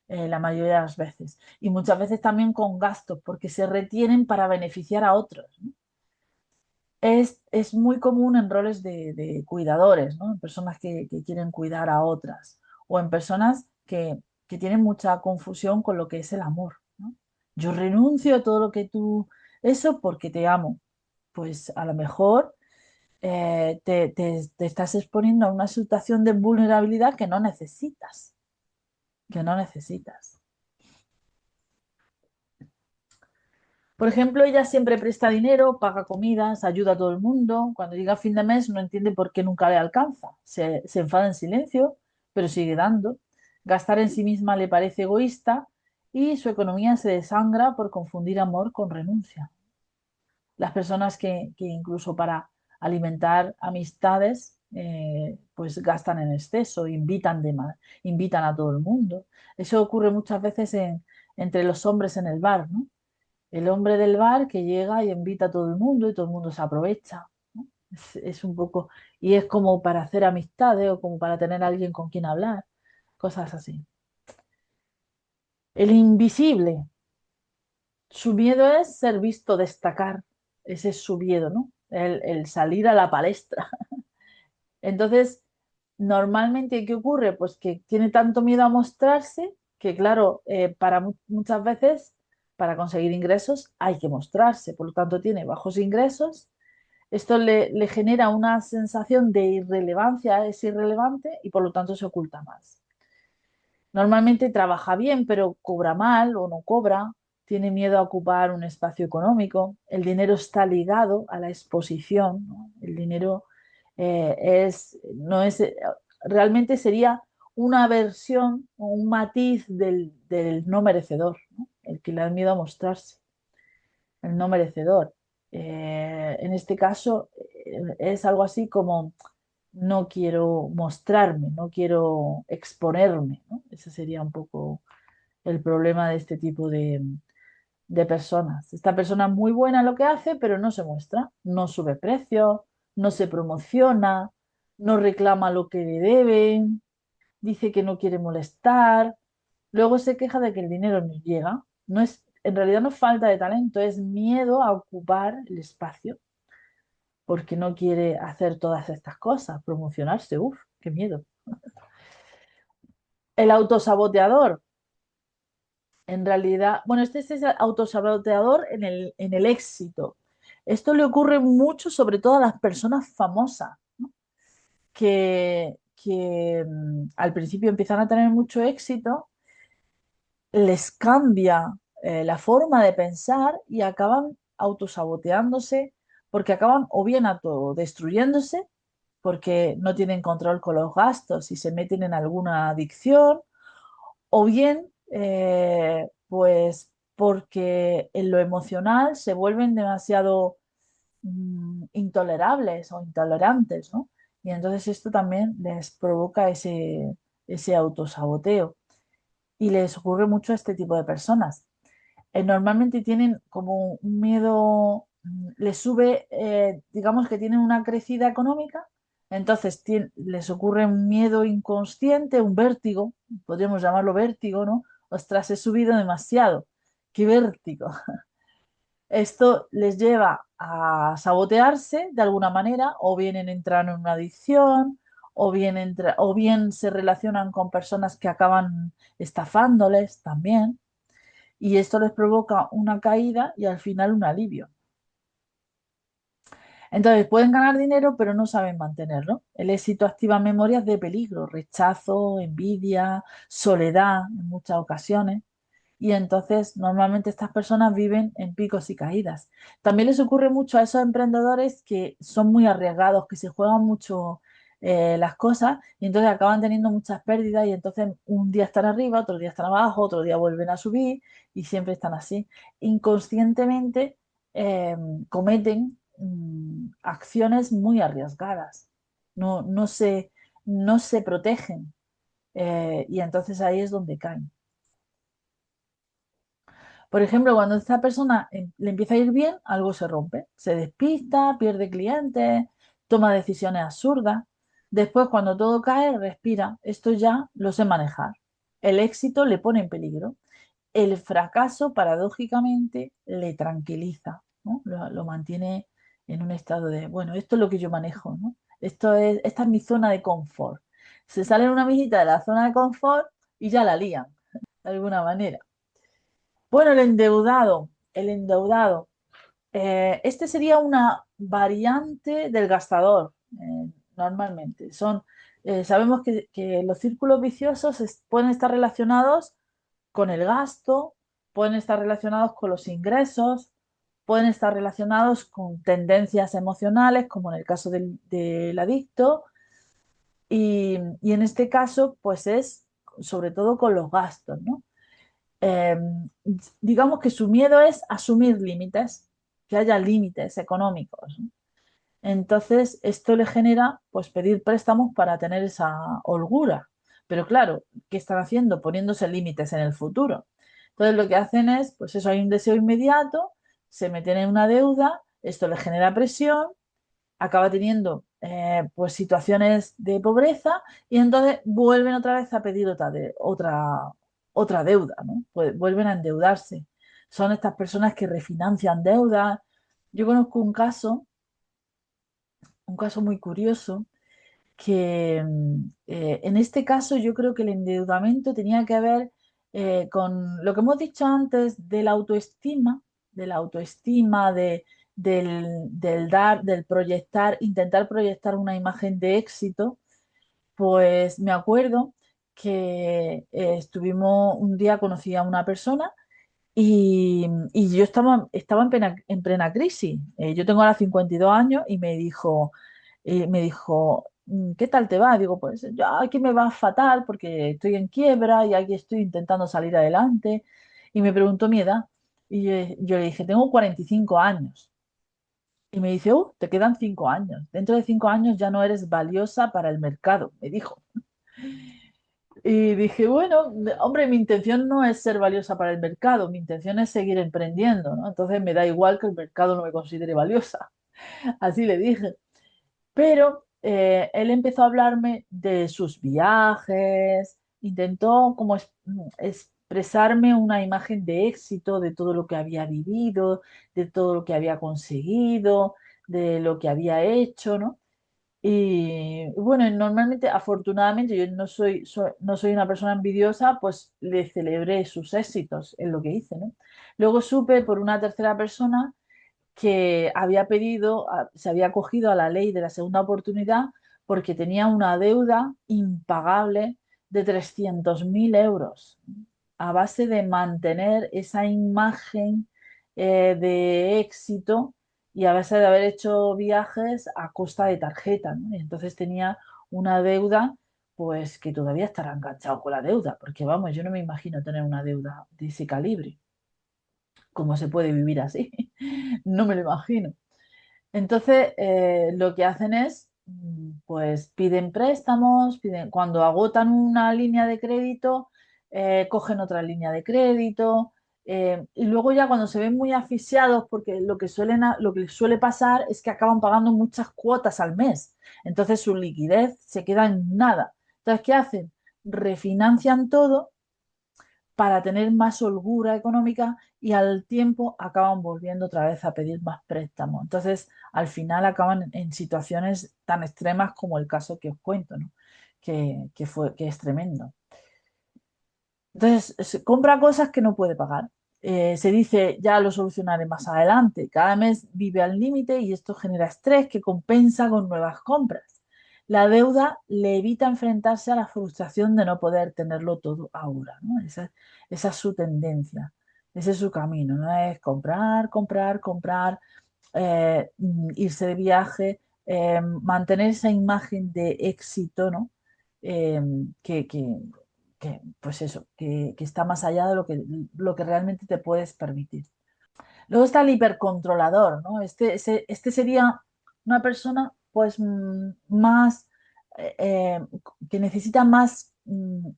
la mayoría de las veces. Y muchas veces también con gastos, porque se retienen para beneficiar a otros, ¿no? Es muy común en roles de cuidadores, ¿no? En personas que quieren cuidar a otras o en personas que tienen mucha confusión con lo que es el amor, ¿no? Yo renuncio a todo lo que tú, eso porque te amo. Pues a lo mejor te estás exponiendo a una situación de vulnerabilidad que no necesitas. Por ejemplo, ella siempre presta dinero, paga comidas, ayuda a todo el mundo. Cuando llega a fin de mes no entiende por qué nunca le alcanza. Se enfada en silencio, pero sigue dando. Gastar en sí misma le parece egoísta y su economía se desangra por confundir amor con renuncia. Las personas que incluso para alimentar amistades, pues gastan en exceso, invitan a todo el mundo. Eso ocurre muchas veces entre los hombres en el bar, ¿no? El hombre del bar que llega y invita a todo el mundo y todo el mundo se aprovecha, ¿no? Es un poco, y es como para hacer amistades o como para tener a alguien con quien hablar, cosas así. El invisible, su miedo es ser visto destacar, ese es su miedo, ¿no? El salir a la palestra. Entonces, normalmente, ¿qué ocurre? Pues que tiene tanto miedo a mostrarse que, claro, muchas veces, para conseguir ingresos hay que mostrarse, por lo tanto, tiene bajos ingresos. Esto le genera una sensación de irrelevancia, es irrelevante y por lo tanto se oculta más. Normalmente trabaja bien, pero cobra mal o no cobra, tiene miedo a ocupar un espacio económico, el dinero está ligado a la exposición, ¿no? El dinero no es, realmente sería una versión o un matiz del no merecedor, ¿no? El que le da miedo a mostrarse, el no merecedor. En este caso es algo así como no quiero mostrarme, no quiero exponerme, ¿no? Ese sería un poco el problema de este tipo de personas. Esta persona es muy buena en lo que hace, pero no se muestra, no sube precios, no se promociona, no reclama lo que le deben, dice que no quiere molestar, luego se queja de que el dinero no llega. No es, en realidad no es falta de talento, es miedo a ocupar el espacio porque no quiere hacer todas estas cosas, promocionarse, uff, qué miedo. El autosaboteador, en realidad, bueno, este es el autosaboteador en el éxito. Esto le ocurre mucho, sobre todo a las personas famosas, ¿no? que al principio empiezan a tener mucho éxito, les cambia la forma de pensar y acaban autosaboteándose porque acaban o bien autodestruyéndose porque no tienen control con los gastos y se meten en alguna adicción, o bien, pues porque en lo emocional se vuelven demasiado intolerables o intolerantes, ¿no? Y entonces esto también les provoca ese autosaboteo y les ocurre mucho a este tipo de personas. Normalmente tienen como un miedo, les sube, digamos que tienen una crecida económica, entonces les ocurre un miedo inconsciente, un vértigo, podríamos llamarlo vértigo, ¿no? Ostras, he subido demasiado, qué vértigo. Esto les lleva a sabotearse de alguna manera, o bien entrar en una adicción, o bien se relacionan con personas que acaban estafándoles también y esto les provoca una caída y al final un alivio. Entonces pueden ganar dinero pero no saben mantenerlo. El éxito activa memorias de peligro, rechazo, envidia, soledad en muchas ocasiones y entonces normalmente estas personas viven en picos y caídas. También les ocurre mucho a esos emprendedores que son muy arriesgados, que se juegan mucho las cosas y entonces acaban teniendo muchas pérdidas y entonces un día están arriba, otro día están abajo, otro día vuelven a subir y siempre están así. Inconscientemente eh, cometen acciones muy arriesgadas, no se protegen, y entonces ahí es donde caen. Por ejemplo, cuando esta persona le empieza a ir bien, algo se rompe, se despista, pierde clientes, toma decisiones absurdas. Después, cuando todo cae, respira. Esto ya lo sé manejar. El éxito le pone en peligro. El fracaso, paradójicamente, le tranquiliza, ¿no? Lo mantiene en un estado de, bueno, esto es lo que yo manejo, ¿no? Esta es mi zona de confort. Se sale una mijita de la zona de confort y ya la lían, de alguna manera. Bueno, el endeudado. Este sería una variante del gastador, normalmente. Sabemos que los círculos viciosos pueden estar relacionados con el gasto, pueden estar relacionados con los ingresos, pueden estar relacionados con tendencias emocionales, como en el caso del adicto, y en este caso, pues es sobre todo con los gastos, ¿no? eh, digamos que su miedo es asumir límites, que haya límites económicos, ¿no? Entonces, esto le genera pues pedir préstamos para tener esa holgura. Pero claro, ¿qué están haciendo? Poniéndose límites en el futuro. Entonces, lo que hacen es, pues eso, hay un deseo inmediato, se meten en una deuda, esto le genera presión, acaba teniendo pues situaciones de pobreza y entonces vuelven otra vez a pedir otra deuda, ¿no? Pues vuelven a endeudarse. Son estas personas que refinancian deudas. Yo conozco un caso muy curioso que en este caso yo creo que el endeudamiento tenía que ver con lo que hemos dicho antes de la autoestima, del dar, del proyectar, intentar proyectar una imagen de éxito. Pues me acuerdo que estuvimos un día, conocí a una persona y yo estaba en plena crisis. Yo tengo ahora 52 años y me dijo, ¿qué tal te va? Digo, pues yo aquí me va fatal porque estoy en quiebra y aquí estoy intentando salir adelante. Y me preguntó mi edad y yo le dije, tengo 45 años. Y me dice, te quedan 5 años. Dentro de 5 años ya no eres valiosa para el mercado, me dijo. Y dije, bueno, hombre, mi intención no es ser valiosa para el mercado, mi intención es seguir emprendiendo, ¿no? Entonces me da igual que el mercado no me considere valiosa. Así le dije. Pero él empezó a hablarme de sus viajes, intentó como expresarme una imagen de éxito, de todo lo que había vivido, de todo lo que había conseguido, de lo que había hecho, ¿no? Y bueno, normalmente, afortunadamente, yo no soy una persona envidiosa, pues le celebré sus éxitos en lo que hice, ¿no? Luego supe por una tercera persona que se había acogido a la ley de la segunda oportunidad porque tenía una deuda impagable de 300.000 euros a base de mantener esa imagen de éxito y a base de haber hecho viajes a costa de tarjeta, ¿no? Y entonces tenía una deuda, pues que todavía estará enganchado con la deuda, porque vamos, yo no me imagino tener una deuda de ese calibre. ¿Cómo se puede vivir así? No me lo imagino. Entonces, lo que hacen es, pues piden préstamos, cuando agotan una línea de crédito, cogen otra línea de crédito, y luego ya cuando se ven muy asfixiados, porque lo que les suele pasar es que acaban pagando muchas cuotas al mes. Entonces su liquidez se queda en nada. Entonces, ¿qué hacen? Refinancian todo para tener más holgura económica y al tiempo acaban volviendo otra vez a pedir más préstamos. Entonces, al final acaban en situaciones tan extremas como el caso que os cuento, ¿no? Que es tremendo. Entonces, se compra cosas que no puede pagar. Se dice, ya lo solucionaré más adelante. Cada mes vive al límite y esto genera estrés que compensa con nuevas compras. La deuda le evita enfrentarse a la frustración de no poder tenerlo todo ahora, ¿no? Esa es su tendencia, ese es su camino, ¿no? Es comprar, comprar, comprar, irse de viaje, mantener esa imagen de éxito, ¿no? Eh, que, que, pues eso, que está más allá de lo que realmente te puedes permitir. Luego está el hipercontrolador, ¿no? Este sería una persona pues más, que necesita más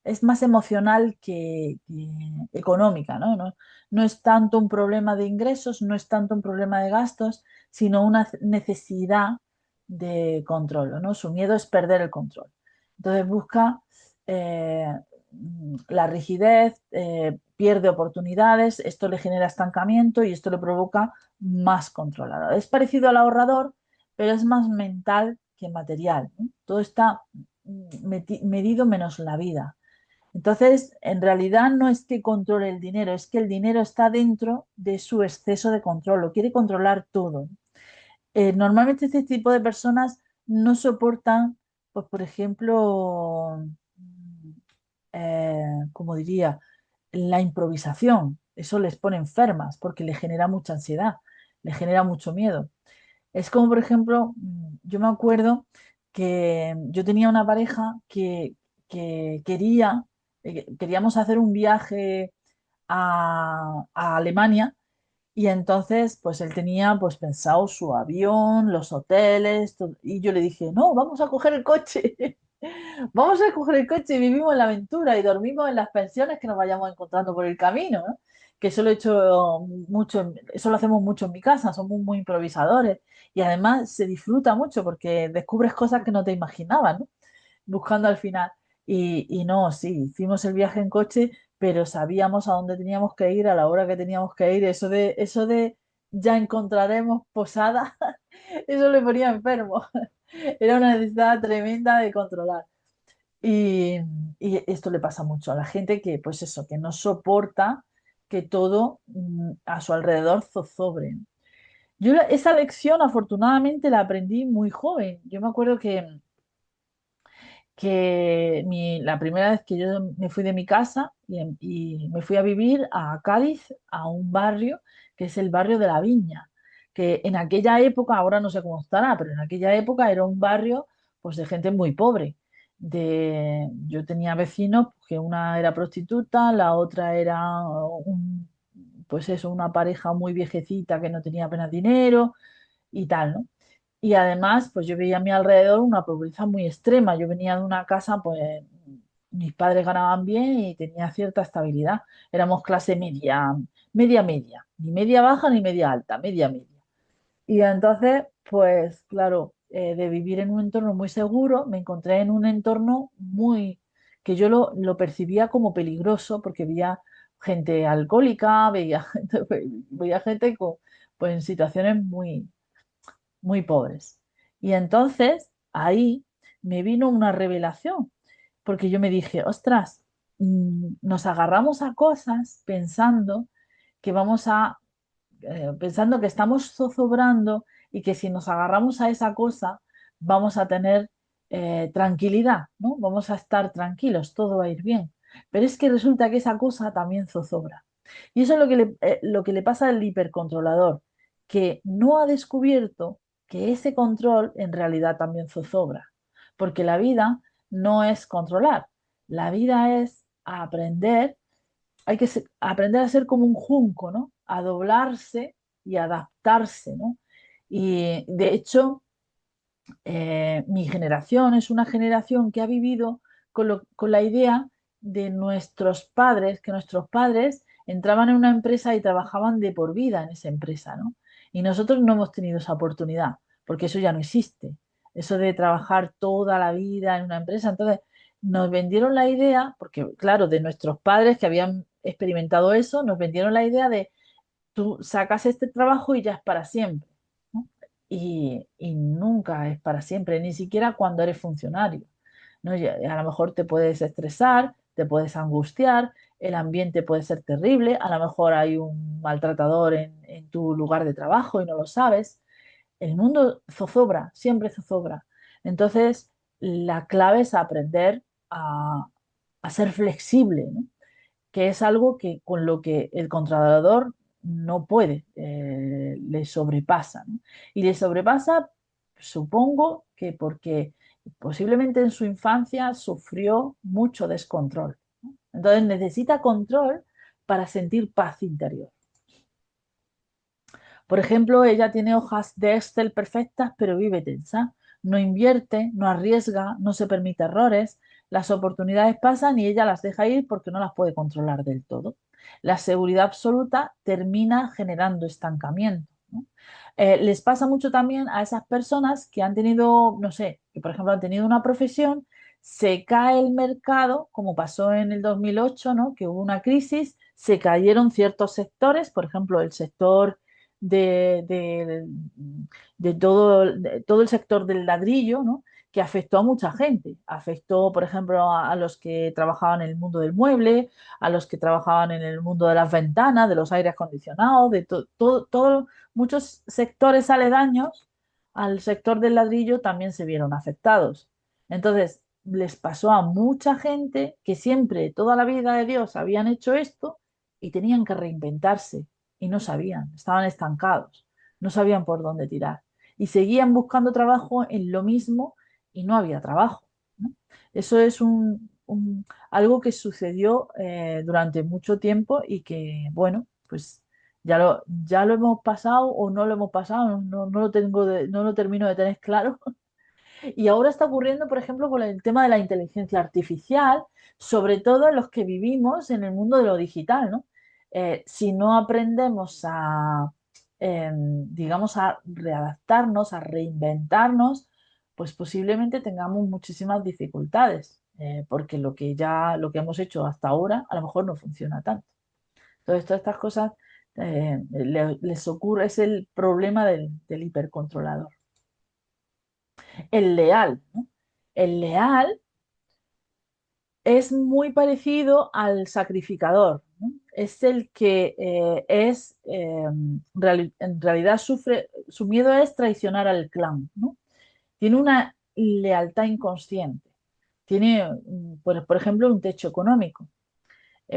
es más emocional que económica, ¿no? No, no es tanto un problema de ingresos, no es tanto un problema de gastos, sino una necesidad de control, ¿no? Su miedo es perder el control. Entonces busca eh, la rigidez, pierde oportunidades, esto le genera estancamiento y esto le provoca más controlado. Es parecido al ahorrador, pero es más mental que material, ¿no? Todo está medido menos la vida. Entonces, en realidad no es que controle el dinero, es que el dinero está dentro de su exceso de control, lo quiere controlar todo. Normalmente este tipo de personas no soportan, pues por ejemplo, como diría, la improvisación. Eso les pone enfermas porque les genera mucha ansiedad, les genera mucho miedo. Es como, por ejemplo, yo me acuerdo que yo tenía una pareja que queríamos hacer un viaje a Alemania y entonces pues él tenía pues pensado su avión, los hoteles, y yo le dije, no, vamos a coger el coche, vamos a coger el coche y vivimos la aventura y dormimos en las pensiones que nos vayamos encontrando por el camino, ¿no? Que eso lo he hecho mucho, eso lo hacemos mucho en mi casa, somos muy improvisadores y además se disfruta mucho porque descubres cosas que no te imaginabas, ¿no? Buscando al final. Y no, sí, hicimos el viaje en coche, pero sabíamos a dónde teníamos que ir, a la hora que teníamos que ir. Eso de ya encontraremos posada, eso le ponía enfermo. Era una necesidad tremenda de controlar. Y, y esto le pasa mucho a la gente que, pues eso, que no soporta que todo a su alrededor zozobre. Esa lección afortunadamente la aprendí muy joven. Yo me acuerdo que la primera vez que yo me fui de mi casa y me fui a vivir a Cádiz, a un barrio que es el barrio de la Viña, que en aquella época, ahora no sé cómo estará, pero en aquella época era un barrio pues de gente muy pobre. Yo tenía vecinos que una era prostituta, la otra era pues eso, una pareja muy viejecita que no tenía apenas dinero y tal, ¿no? Y además, pues yo veía a mi alrededor una pobreza muy extrema. Yo venía de una casa, pues mis padres ganaban bien y tenía cierta estabilidad. Éramos clase media, media, media, ni media baja ni media alta, media, media. Y entonces, pues claro, de vivir en un entorno muy seguro, me encontré en un entorno que yo lo percibía como peligroso porque veía gente alcohólica, veía gente pues, en situaciones muy pobres. Y entonces ahí me vino una revelación, porque yo me dije, ostras, nos agarramos a cosas que vamos pensando que estamos zozobrando y que si nos agarramos a esa cosa vamos a tener tranquilidad, ¿no? Vamos a estar tranquilos, todo va a ir bien. Pero es que resulta que esa cosa también zozobra. Y eso es lo que le pasa al hipercontrolador, que no ha descubierto que ese control en realidad también zozobra. Porque la vida no es controlar, la vida es aprender, hay que aprender a ser como un junco, ¿no? A doblarse y adaptarse, ¿no? Y de hecho, mi generación es una generación que ha vivido con la idea de nuestros padres, que nuestros padres entraban en una empresa y trabajaban de por vida en esa empresa, ¿no? Y nosotros no hemos tenido esa oportunidad, porque eso ya no existe. Eso de trabajar toda la vida en una empresa. Entonces, nos vendieron la idea, porque claro, de nuestros padres que habían experimentado eso, nos vendieron la idea de tú sacas este trabajo y ya es para siempre, ¿no? Y nunca es para siempre, ni siquiera cuando eres funcionario, ¿no? A lo mejor te puedes estresar, te puedes angustiar, el ambiente puede ser terrible, a lo mejor hay un maltratador en tu lugar de trabajo y no lo sabes. El mundo zozobra, siempre zozobra. Entonces, la clave es aprender a ser flexible, ¿no? Que es algo que con lo que el controlador no puede, le sobrepasa, ¿no? Y le sobrepasa, supongo que porque posiblemente en su infancia sufrió mucho descontrol, ¿no? Entonces necesita control para sentir paz interior. Por ejemplo, ella tiene hojas de Excel perfectas, pero vive tensa. no invierte, no arriesga, no se permite errores, las oportunidades pasan y ella las deja ir porque no las puede controlar del todo. La seguridad absoluta termina generando estancamiento, ¿no? Les pasa mucho también a esas personas que han tenido, no sé, que por ejemplo han tenido una profesión, se cae el mercado, como pasó en el 2008, ¿no? Que hubo una crisis, se cayeron ciertos sectores, por ejemplo, el sector de, de, de todo el sector del ladrillo, ¿no? Que afectó a mucha gente. Afectó, por ejemplo, a los que trabajaban en el mundo del mueble, a los que trabajaban en el mundo de las ventanas, de los aires acondicionados, de todo, muchos sectores aledaños al sector del ladrillo también se vieron afectados. Entonces, les pasó a mucha gente que siempre, toda la vida de Dios, habían hecho esto y tenían que reinventarse y no sabían, estaban estancados, no sabían por dónde tirar y seguían buscando trabajo en lo mismo y no había trabajo, ¿no? Eso es algo que sucedió durante mucho tiempo y que, bueno, pues ya lo hemos pasado o no lo hemos pasado, no lo tengo no lo termino de tener claro. Y ahora está ocurriendo, por ejemplo, con el tema de la inteligencia artificial, sobre todo en los que vivimos en el mundo de lo digital, ¿no? Si no aprendemos digamos, a readaptarnos, a reinventarnos, pues posiblemente tengamos muchísimas dificultades, porque lo que hemos hecho hasta ahora a lo mejor no funciona tanto. Entonces, todas estas cosas les ocurre, es el problema del hipercontrolador. El leal, ¿no? El leal es muy parecido al sacrificador, ¿no? Es el que en realidad sufre, su miedo es traicionar al clan, ¿no? Tiene una lealtad inconsciente. Tiene, por ejemplo, un techo económico,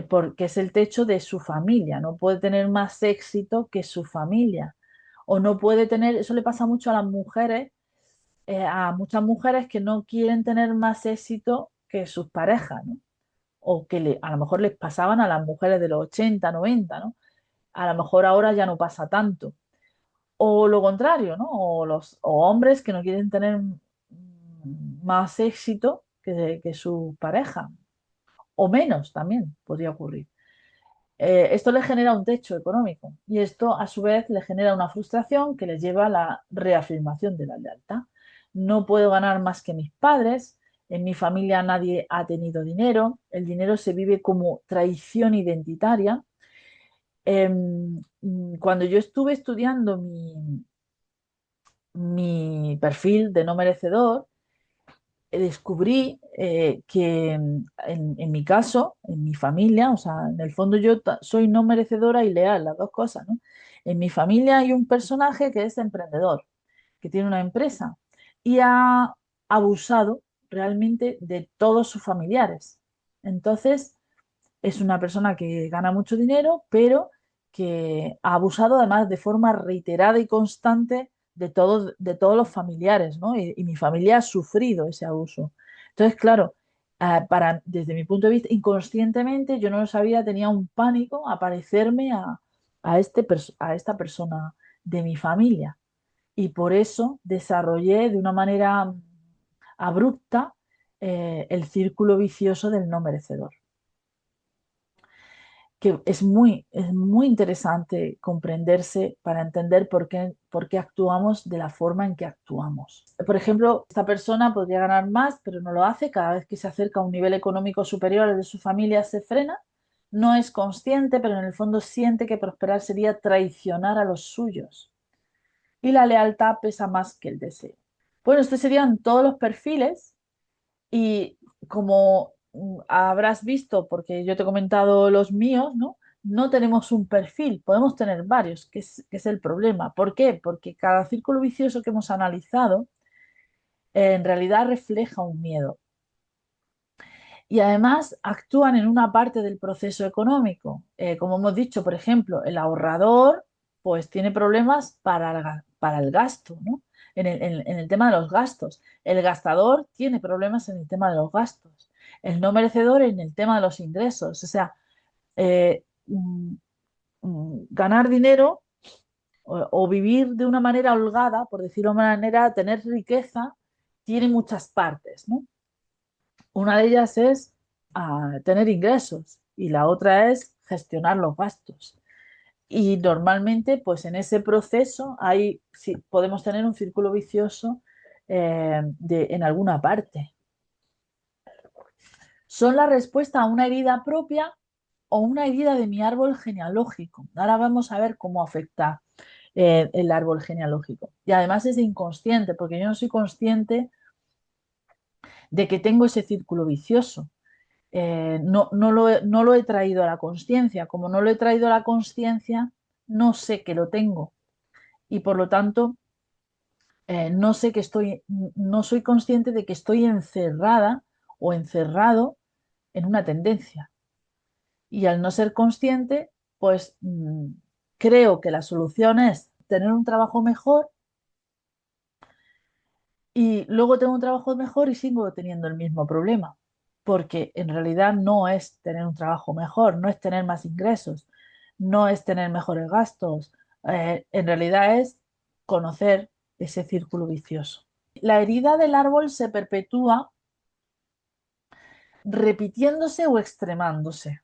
porque es el techo de su familia. No puede tener más éxito que su familia. O no puede tener, eso le pasa mucho a las mujeres, a muchas mujeres que no quieren tener más éxito que sus parejas, ¿no? O que a lo mejor les pasaban a las mujeres de los 80 90, ¿no? A lo mejor ahora ya no pasa tanto. O lo contrario, ¿no? O hombres que no quieren tener más éxito que su pareja. O menos también podría ocurrir. Esto le genera un techo económico y esto a su vez le genera una frustración que les lleva a la reafirmación de la lealtad. No puedo ganar más que mis padres, en mi familia nadie ha tenido dinero, el dinero se vive como traición identitaria. Cuando yo estuve estudiando mi perfil de no merecedor, descubrí que en mi caso, en mi familia, o sea, en el fondo yo soy no merecedora y leal, las dos cosas, ¿no? En mi familia hay un personaje que es emprendedor, que tiene una empresa y ha abusado realmente de todos sus familiares. Entonces, es una persona que gana mucho dinero, pero que ha abusado además de forma reiterada y constante de todos los familiares, ¿no? Y mi familia ha sufrido ese abuso. Entonces, claro, desde mi punto de vista, inconscientemente, yo no lo sabía, tenía un pánico a parecerme a esta persona de mi familia. Y por eso desarrollé de una manera abrupta el círculo vicioso del no merecedor, que es muy interesante comprenderse para entender por qué actuamos de la forma en que actuamos. Por ejemplo, esta persona podría ganar más, pero no lo hace. Cada vez que se acerca a un nivel económico superior al de su familia se frena. No es consciente, pero en el fondo siente que prosperar sería traicionar a los suyos. Y la lealtad pesa más que el deseo. Bueno, estos serían todos los perfiles y como habrás visto, porque yo te he comentado los míos, ¿no? No tenemos un perfil, podemos tener varios, que es el problema. ¿Por qué? Porque cada círculo vicioso que hemos analizado en realidad refleja un miedo. Y además actúan en una parte del proceso económico. Como hemos dicho, por ejemplo, el ahorrador pues tiene problemas para el gasto, ¿no? En el tema de los gastos. El gastador tiene problemas en el tema de los gastos. El no merecedor en el tema de los ingresos. O sea, eh, mm, ganar dinero o vivir de una manera holgada, por decirlo de una manera, tener riqueza, tiene muchas partes, ¿no? Una de ellas es tener ingresos y la otra es gestionar los gastos. Y normalmente, pues en ese proceso hay, sí, podemos tener un círculo vicioso en alguna parte. Son la respuesta a una herida propia o una herida de mi árbol genealógico. Ahora vamos a ver cómo afecta el árbol genealógico. Y además es inconsciente, porque yo no soy consciente de que tengo ese círculo vicioso. No lo he traído a la consciencia. Como no lo he traído a la consciencia, no sé que lo tengo. Y por lo tanto, no sé que no soy consciente de que estoy encerrada o encerrado en una tendencia. Y al no ser consciente, pues creo que la solución es tener un trabajo mejor y luego tengo un trabajo mejor y sigo teniendo el mismo problema. Porque en realidad no es tener un trabajo mejor, no es tener más ingresos, no es tener mejores gastos. En realidad es conocer ese círculo vicioso. La herida del árbol se perpetúa repitiéndose o extremándose.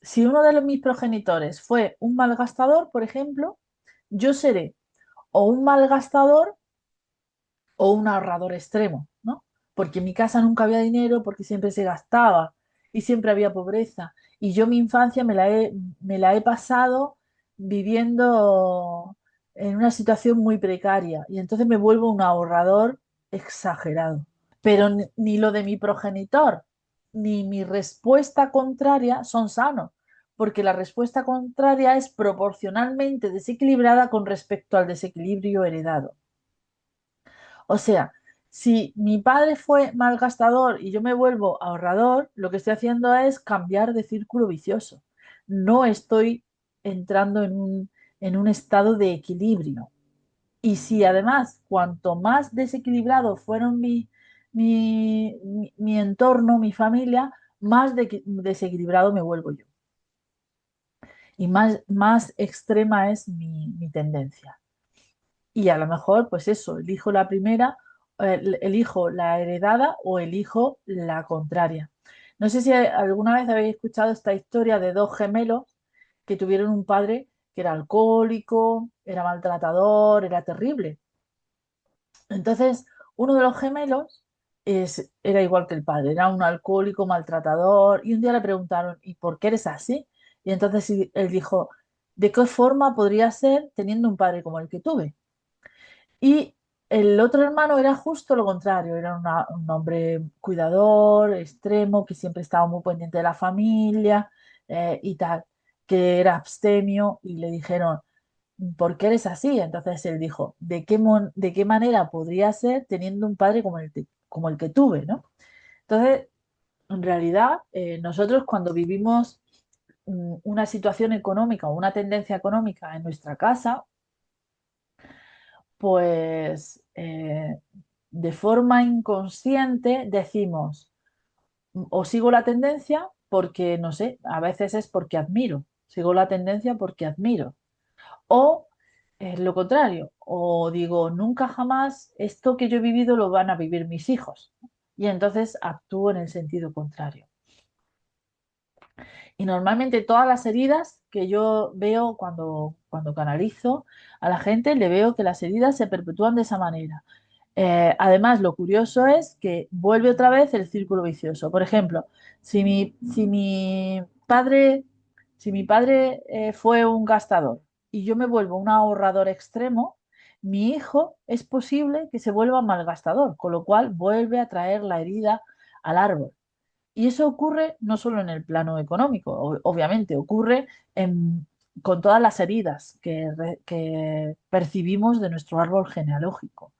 Si uno de mis progenitores fue un malgastador, por ejemplo, yo seré o un malgastador o un ahorrador extremo, ¿no? Porque en mi casa nunca había dinero, porque siempre se gastaba y siempre había pobreza. Y yo mi infancia me la he pasado viviendo en una situación muy precaria y entonces me vuelvo un ahorrador exagerado. Pero ni lo de mi progenitor ni mi respuesta contraria son sanos, porque la respuesta contraria es proporcionalmente desequilibrada con respecto al desequilibrio heredado. O sea, si mi padre fue malgastador y yo me vuelvo ahorrador, lo que estoy haciendo es cambiar de círculo vicioso. No estoy entrando en un estado de equilibrio. Y si además, cuanto más desequilibrado fueron mi entorno, mi familia, más desequilibrado me vuelvo yo. Y más extrema es mi tendencia. Y a lo mejor, pues eso, elijo la primera, elijo la heredada o elijo la contraria. No sé si alguna vez habéis escuchado esta historia de dos gemelos que tuvieron un padre que era alcohólico, era maltratador, era terrible. Entonces, uno de los gemelos era igual que el padre, era un alcohólico maltratador, y un día le preguntaron, ¿y por qué eres así? Y entonces él dijo, ¿de qué forma podría ser teniendo un padre como el que tuve? Y el otro hermano era justo lo contrario, era un hombre cuidador, extremo, que siempre estaba muy pendiente de la familia y tal, que era abstemio, y le dijeron, ¿por qué eres así? Entonces él dijo, de qué manera podría ser teniendo un padre como el que tuve, ¿no? Entonces, en realidad, nosotros cuando vivimos una situación económica o una tendencia económica en nuestra casa, pues de forma inconsciente decimos, o sigo la tendencia porque, no sé, a veces es porque admiro, sigo la tendencia porque admiro. O lo contrario, o digo, nunca jamás esto que yo he vivido lo van a vivir mis hijos. Y entonces actúo en el sentido contrario. Y normalmente todas las heridas que yo veo cuando canalizo a la gente, le veo que las heridas se perpetúan de esa manera. Además, lo curioso es que vuelve otra vez el círculo vicioso. Por ejemplo, si mi padre, si mi padre fue un gastador y yo me vuelvo un ahorrador extremo, mi hijo es posible que se vuelva malgastador, con lo cual vuelve a traer la herida al árbol. Y eso ocurre no solo en el plano económico, obviamente, ocurre con todas las heridas que percibimos de nuestro árbol genealógico.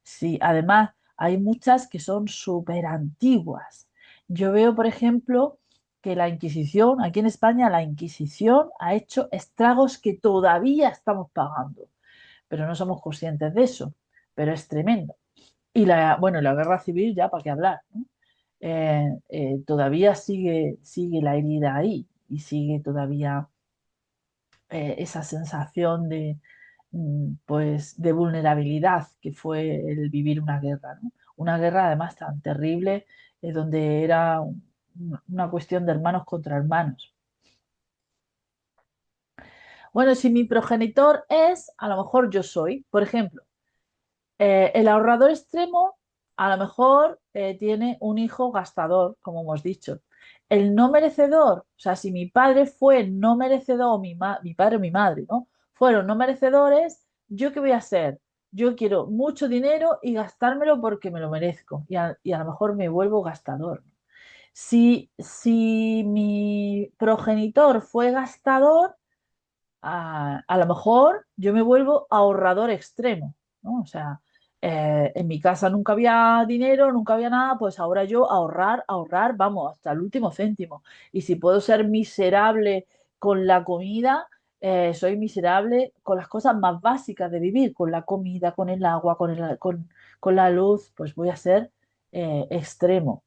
Sí, además hay muchas que son súper antiguas. Yo veo, por ejemplo, que la Inquisición, aquí en España, la Inquisición ha hecho estragos que todavía estamos pagando, pero no somos conscientes de eso, pero es tremendo. Y bueno, la guerra civil ya, ¿para qué hablar? ¿No? Todavía sigue la herida ahí y sigue todavía esa sensación pues, de vulnerabilidad que fue el vivir una guerra, ¿no? una guerra además tan terrible, donde era una cuestión de hermanos contra hermanos. Bueno, si mi progenitor es, a lo mejor yo soy, por ejemplo, el ahorrador extremo a lo mejor tiene un hijo gastador, como hemos dicho. El no merecedor, o sea, si mi padre fue no merecedor, mi padre o mi madre, ¿no? Fueron no merecedores, ¿yo qué voy a hacer? Yo quiero mucho dinero y gastármelo porque me lo merezco. Y a lo mejor me vuelvo gastador. Si mi progenitor fue gastador, a lo mejor yo me vuelvo ahorrador extremo, ¿no? O sea, en mi casa nunca había dinero, nunca había nada, pues ahora yo ahorrar, ahorrar, vamos, hasta el último céntimo. Y si puedo ser miserable con la comida, soy miserable con las cosas más básicas de vivir, con la comida, con el agua, con la luz, pues voy a ser extremo.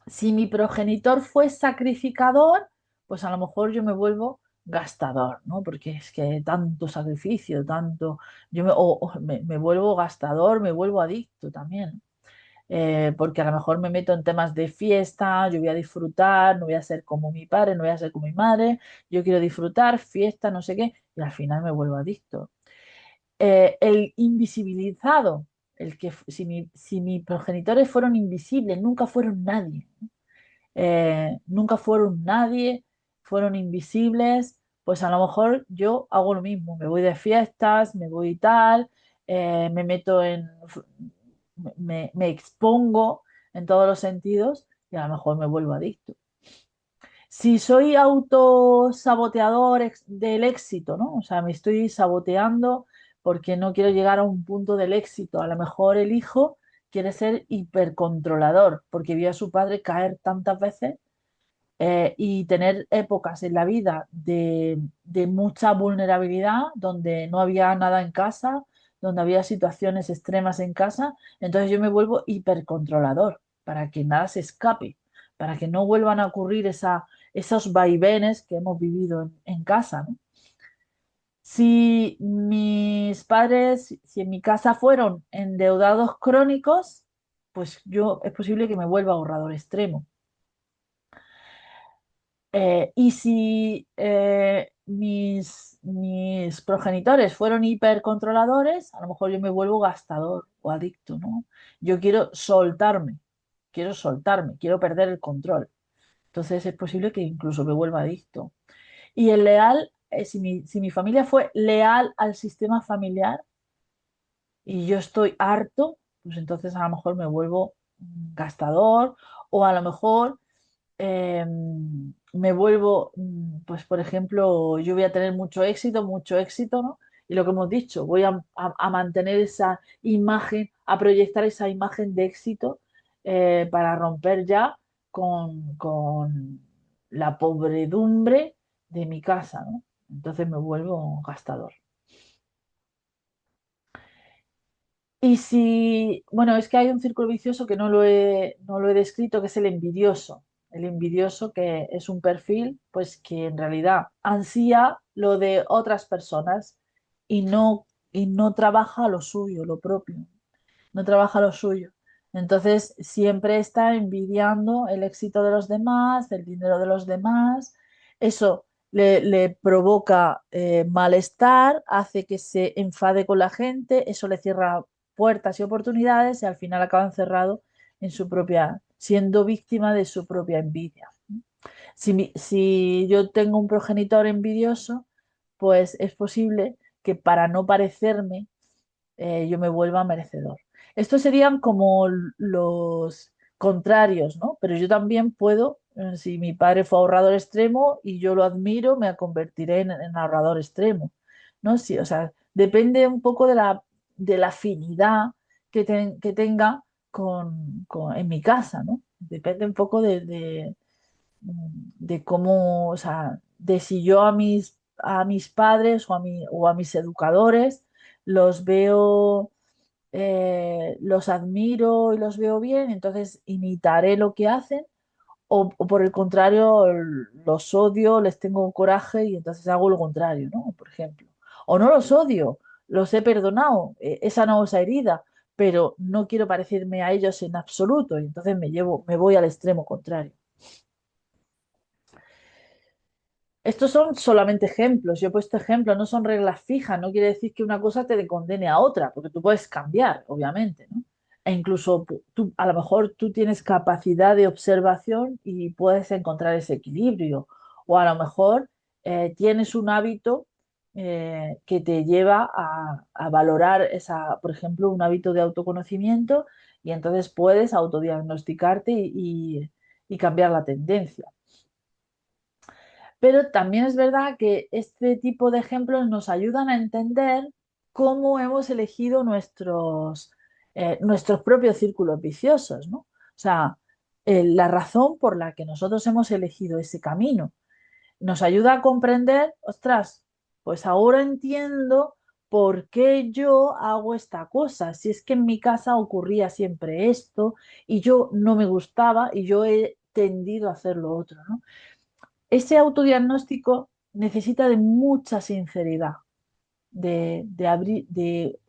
Si mi progenitor fue sacrificador, pues a lo mejor yo me vuelvo gastador, ¿no? Porque es que tanto sacrificio, tanto, me vuelvo gastador, me vuelvo adicto también. Porque a lo mejor me meto en temas de fiesta, yo voy a disfrutar, no voy a ser como mi padre, no voy a ser como mi madre, yo quiero disfrutar, fiesta, no sé qué, y al final me vuelvo adicto. El invisibilizado, si mis progenitores fueron invisibles, nunca fueron nadie, nunca fueron nadie, fueron invisibles, pues a lo mejor yo hago lo mismo, me voy de fiestas, me voy y tal, me meto me expongo en todos los sentidos y a lo mejor me vuelvo adicto. Si soy autosaboteador del éxito, ¿no? O sea, me estoy saboteando porque no quiero llegar a un punto del éxito. A lo mejor el hijo quiere ser hipercontrolador porque vio a su padre caer tantas veces y tener épocas en la vida de mucha vulnerabilidad, donde no había nada en casa, donde había situaciones extremas en casa, entonces yo me vuelvo hipercontrolador para que nada se escape, para que no vuelvan a ocurrir esos vaivenes que hemos vivido en casa, ¿no? Si mis padres, si en mi casa fueron endeudados crónicos, pues yo es posible que me vuelva ahorrador extremo. Y si mis progenitores fueron hipercontroladores, a lo mejor yo me vuelvo gastador o adicto, ¿no? Yo quiero soltarme, quiero perder el control. Entonces es posible que incluso me vuelva adicto. Y el leal, si mi familia fue leal al sistema familiar y yo estoy harto, pues entonces a lo mejor me vuelvo gastador o a lo mejor eh, me vuelvo, pues por ejemplo, yo voy a tener mucho éxito, ¿no? Y lo que hemos dicho, voy a mantener esa imagen, a proyectar esa imagen de éxito para romper ya con la pobredumbre de mi casa, ¿no? Entonces me vuelvo gastador. Y si, bueno, es que hay un círculo vicioso que no lo he descrito, que es el envidioso. El envidioso que es un perfil, pues que en realidad ansía lo de otras personas y no trabaja lo suyo, lo propio, no trabaja lo suyo. Entonces siempre está envidiando el éxito de los demás, el dinero de los demás. Eso le provoca malestar, hace que se enfade con la gente, eso le cierra puertas y oportunidades y al final acaba encerrado en su propia, siendo víctima de su propia envidia. Si yo tengo un progenitor envidioso, pues es posible que para no parecerme yo me vuelva merecedor. Estos serían como los contrarios, ¿no? Pero yo también puedo, si mi padre fue ahorrador extremo y yo lo admiro, me convertiré en ahorrador extremo, ¿no? Sí, o sea, depende un poco de la afinidad que tenga en mi casa, ¿no? Depende un poco de cómo, o sea, de si yo a mis padres o a mis educadores los veo, los admiro y los veo bien, entonces imitaré lo que hacen, o por el contrario, los odio, les tengo coraje y entonces hago lo contrario, ¿no? Por ejemplo. O no los odio, los he perdonado, he sanado esa herida, pero no quiero parecerme a ellos en absoluto y entonces me voy al extremo contrario. Estos son solamente ejemplos. Yo he puesto ejemplos, no son reglas fijas. No quiere decir que una cosa te condene a otra, porque tú puedes cambiar, obviamente, ¿no? E incluso tú, a lo mejor tú tienes capacidad de observación y puedes encontrar ese equilibrio. O a lo mejor tienes un hábito que te lleva a valorar esa, por ejemplo, un hábito de autoconocimiento y entonces puedes autodiagnosticarte y cambiar la tendencia. Pero también es verdad que este tipo de ejemplos nos ayudan a entender cómo hemos elegido nuestros propios círculos viciosos, ¿no? O sea, la razón por la que nosotros hemos elegido ese camino nos ayuda a comprender, ostras, pues ahora entiendo por qué yo hago esta cosa. Si es que en mi casa ocurría siempre esto y yo no me gustaba y yo he tendido a hacer lo otro, ¿no? Ese autodiagnóstico necesita de mucha sinceridad, de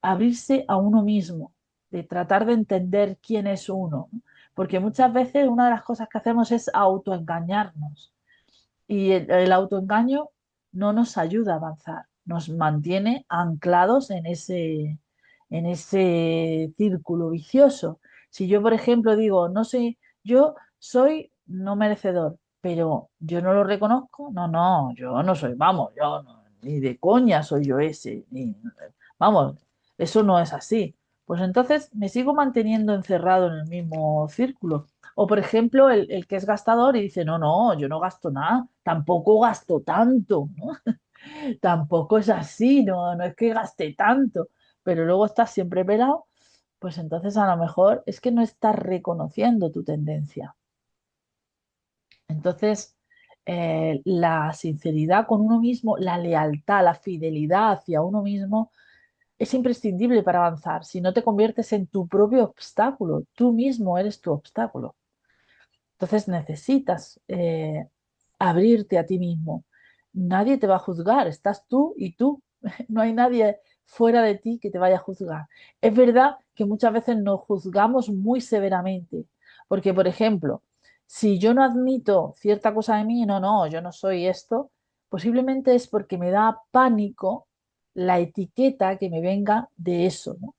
abrirse a uno mismo, de tratar de entender quién es uno. ¿No? Porque muchas veces una de las cosas que hacemos es autoengañarnos. Y el autoengaño no nos ayuda a avanzar, nos mantiene anclados en ese círculo vicioso. Si yo, por ejemplo, digo, no sé, yo soy no merecedor, pero yo no lo reconozco, no, yo no soy, vamos, yo no, ni de coña soy yo ese, vamos, eso no es así. Pues entonces me sigo manteniendo encerrado en el mismo círculo. O, por ejemplo, el que es gastador y dice, no, yo no gasto nada, tampoco gasto tanto, ¿no? Tampoco es así, no es que gaste tanto, pero luego estás siempre pelado, pues entonces a lo mejor es que no estás reconociendo tu tendencia. Entonces, la sinceridad con uno mismo, la lealtad, la fidelidad hacia uno mismo es imprescindible para avanzar. Si no te conviertes en tu propio obstáculo, tú mismo eres tu obstáculo. Entonces necesitas abrirte a ti mismo. Nadie te va a juzgar, estás tú y tú. No hay nadie fuera de ti que te vaya a juzgar. Es verdad que muchas veces nos juzgamos muy severamente, porque, por ejemplo, si yo no admito cierta cosa de mí, no, yo no soy esto, posiblemente es porque me da pánico la etiqueta que me venga de eso, ¿no?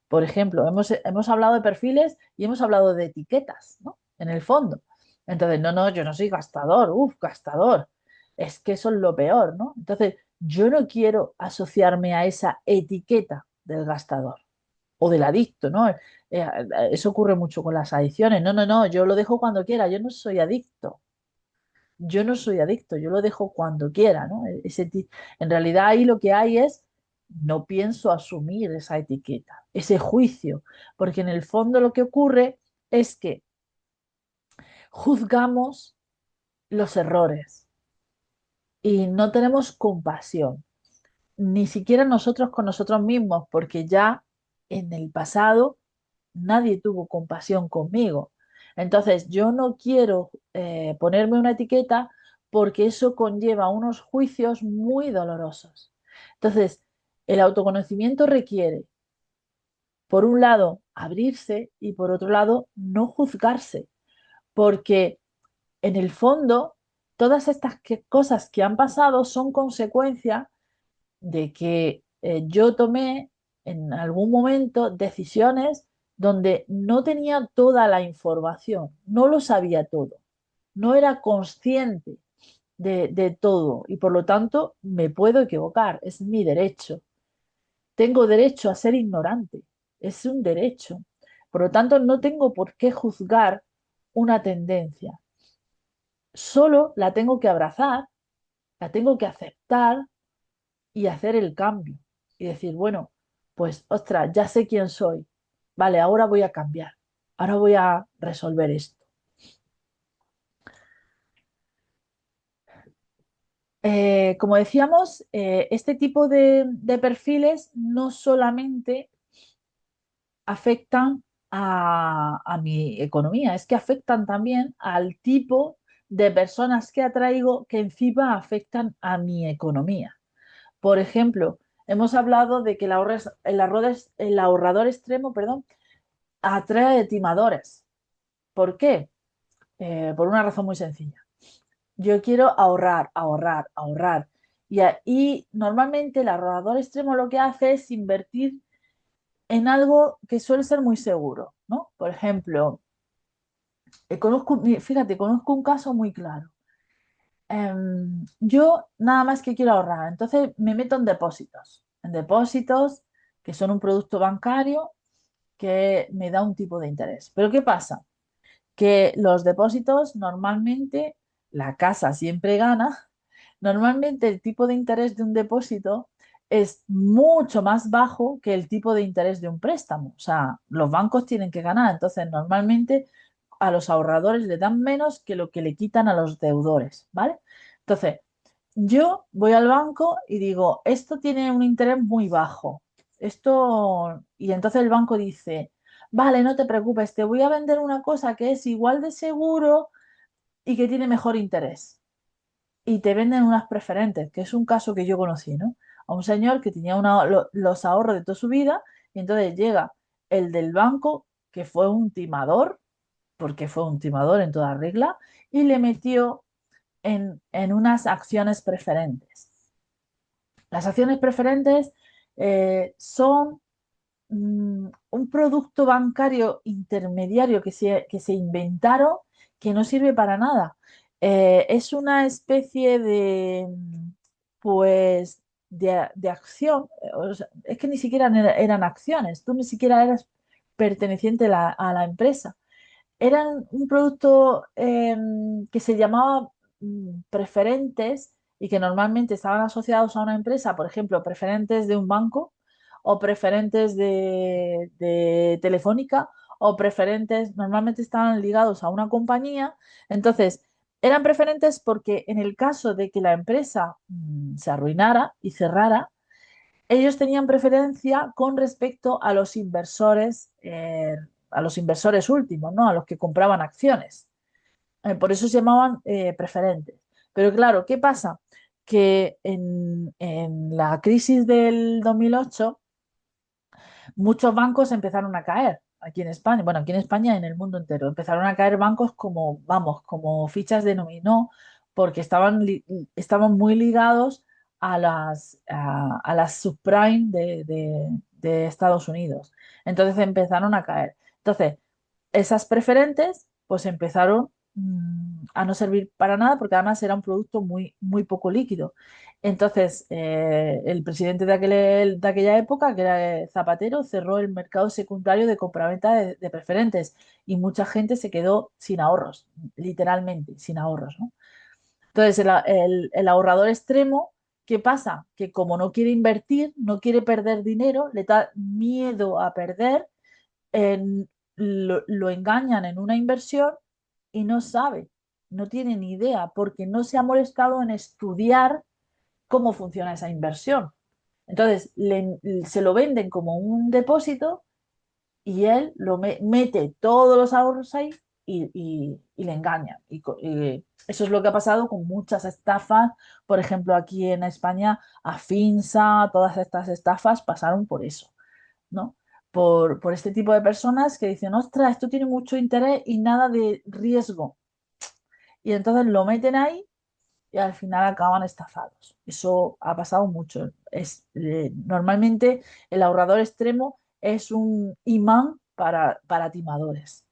Por ejemplo, hemos hablado de perfiles y hemos hablado de etiquetas, ¿no? En el fondo. Entonces, no, yo no soy gastador, gastador. Es que eso es lo peor, ¿no? Entonces, yo no quiero asociarme a esa etiqueta del gastador o del adicto, ¿no? Eso ocurre mucho con las adicciones. No, yo lo dejo cuando quiera, yo no soy adicto. Yo no soy adicto, yo lo dejo cuando quiera, ¿no? En realidad ahí lo que hay es, no pienso asumir esa etiqueta, ese juicio, porque en el fondo lo que ocurre es que juzgamos los errores y no tenemos compasión, ni siquiera nosotros con nosotros mismos, porque ya en el pasado nadie tuvo compasión conmigo. Entonces, yo no quiero ponerme una etiqueta porque eso conlleva unos juicios muy dolorosos. Entonces, el autoconocimiento requiere, por un lado, abrirse y por otro lado, no juzgarse, porque en el fondo, todas estas cosas que han pasado son consecuencia de que yo tomé en algún momento decisiones donde no tenía toda la información, no lo sabía todo, no era consciente de todo y por lo tanto me puedo equivocar, es mi derecho. Tengo derecho a ser ignorante, es un derecho. Por lo tanto, no tengo por qué juzgar una tendencia, solo la tengo que abrazar, la tengo que aceptar y hacer el cambio. Y decir, bueno, pues ostras, ya sé quién soy. Vale, ahora voy a cambiar. Ahora voy a resolver esto. Como decíamos, este tipo de perfiles no solamente afectan a mi economía, es que afectan también al tipo de personas que atraigo que encima afectan a mi economía. Por ejemplo, hemos hablado de que el ahorrador extremo, perdón, atrae timadores. ¿Por qué? Por una razón muy sencilla. Yo quiero ahorrar, ahorrar, ahorrar. Y normalmente el ahorrador extremo lo que hace es invertir en algo que suele ser muy seguro, ¿no? Por ejemplo, fíjate, conozco un caso muy claro. Yo nada más que quiero ahorrar, entonces me meto en depósitos que son un producto bancario que me da un tipo de interés. Pero ¿qué pasa? Que los depósitos normalmente, la casa siempre gana, normalmente el tipo de interés de un depósito es mucho más bajo que el tipo de interés de un préstamo. O sea, los bancos tienen que ganar, entonces normalmente a los ahorradores le dan menos que lo que le quitan a los deudores, ¿vale? Entonces, yo voy al banco y digo, esto tiene un interés muy bajo. Y entonces el banco dice, vale, no te preocupes, te voy a vender una cosa que es igual de seguro y que tiene mejor interés. Y te venden unas preferentes, que es un caso que yo conocí, ¿no? A un señor que tenía los ahorros de toda su vida y entonces llega el del banco, que fue un timador, porque fue un timador en toda regla, y le metió en unas acciones preferentes. Las acciones preferentes son un producto bancario intermediario que se inventaron que no sirve para nada. Es una especie pues, de acción. O sea, es que ni siquiera eran acciones, tú ni siquiera eras perteneciente a la empresa. Eran un producto que se llamaba preferentes y que normalmente estaban asociados a una empresa, por ejemplo, preferentes de un banco o preferentes de Telefónica o preferentes, normalmente estaban ligados a una compañía. Entonces, eran preferentes porque en el caso de que la empresa se arruinara y cerrara, ellos tenían preferencia con respecto a los inversores últimos, ¿no? A los que compraban acciones. Por eso se llamaban preferentes. Pero claro, ¿qué pasa? Que en la crisis del 2008 muchos bancos empezaron a caer aquí en España, bueno, aquí en España y en el mundo entero. Empezaron a caer bancos como, vamos, como fichas de dominó, porque estaban muy ligados a las subprime de Estados Unidos. Entonces empezaron a caer. Entonces, esas preferentes pues empezaron a no servir para nada porque además era un producto muy, muy poco líquido. Entonces, el presidente de aquella época, que era Zapatero, cerró el mercado secundario de compraventa de preferentes y mucha gente se quedó sin ahorros, literalmente, sin ahorros, ¿no? Entonces, el ahorrador extremo, ¿qué pasa? Que como no quiere invertir, no quiere perder dinero, le da miedo a perder, lo engañan en una inversión y no sabe, no tiene ni idea, porque no se ha molestado en estudiar cómo funciona esa inversión. Entonces, se lo venden como un depósito y él mete todos los ahorros ahí y le engañan. Y eso es lo que ha pasado con muchas estafas. Por ejemplo, aquí en España, Afinsa, todas estas estafas pasaron por eso, ¿no? Por este tipo de personas que dicen, ostras, esto tiene mucho interés y nada de riesgo. Y entonces lo meten ahí y al final acaban estafados. Eso ha pasado mucho. Normalmente el ahorrador extremo es un imán para timadores.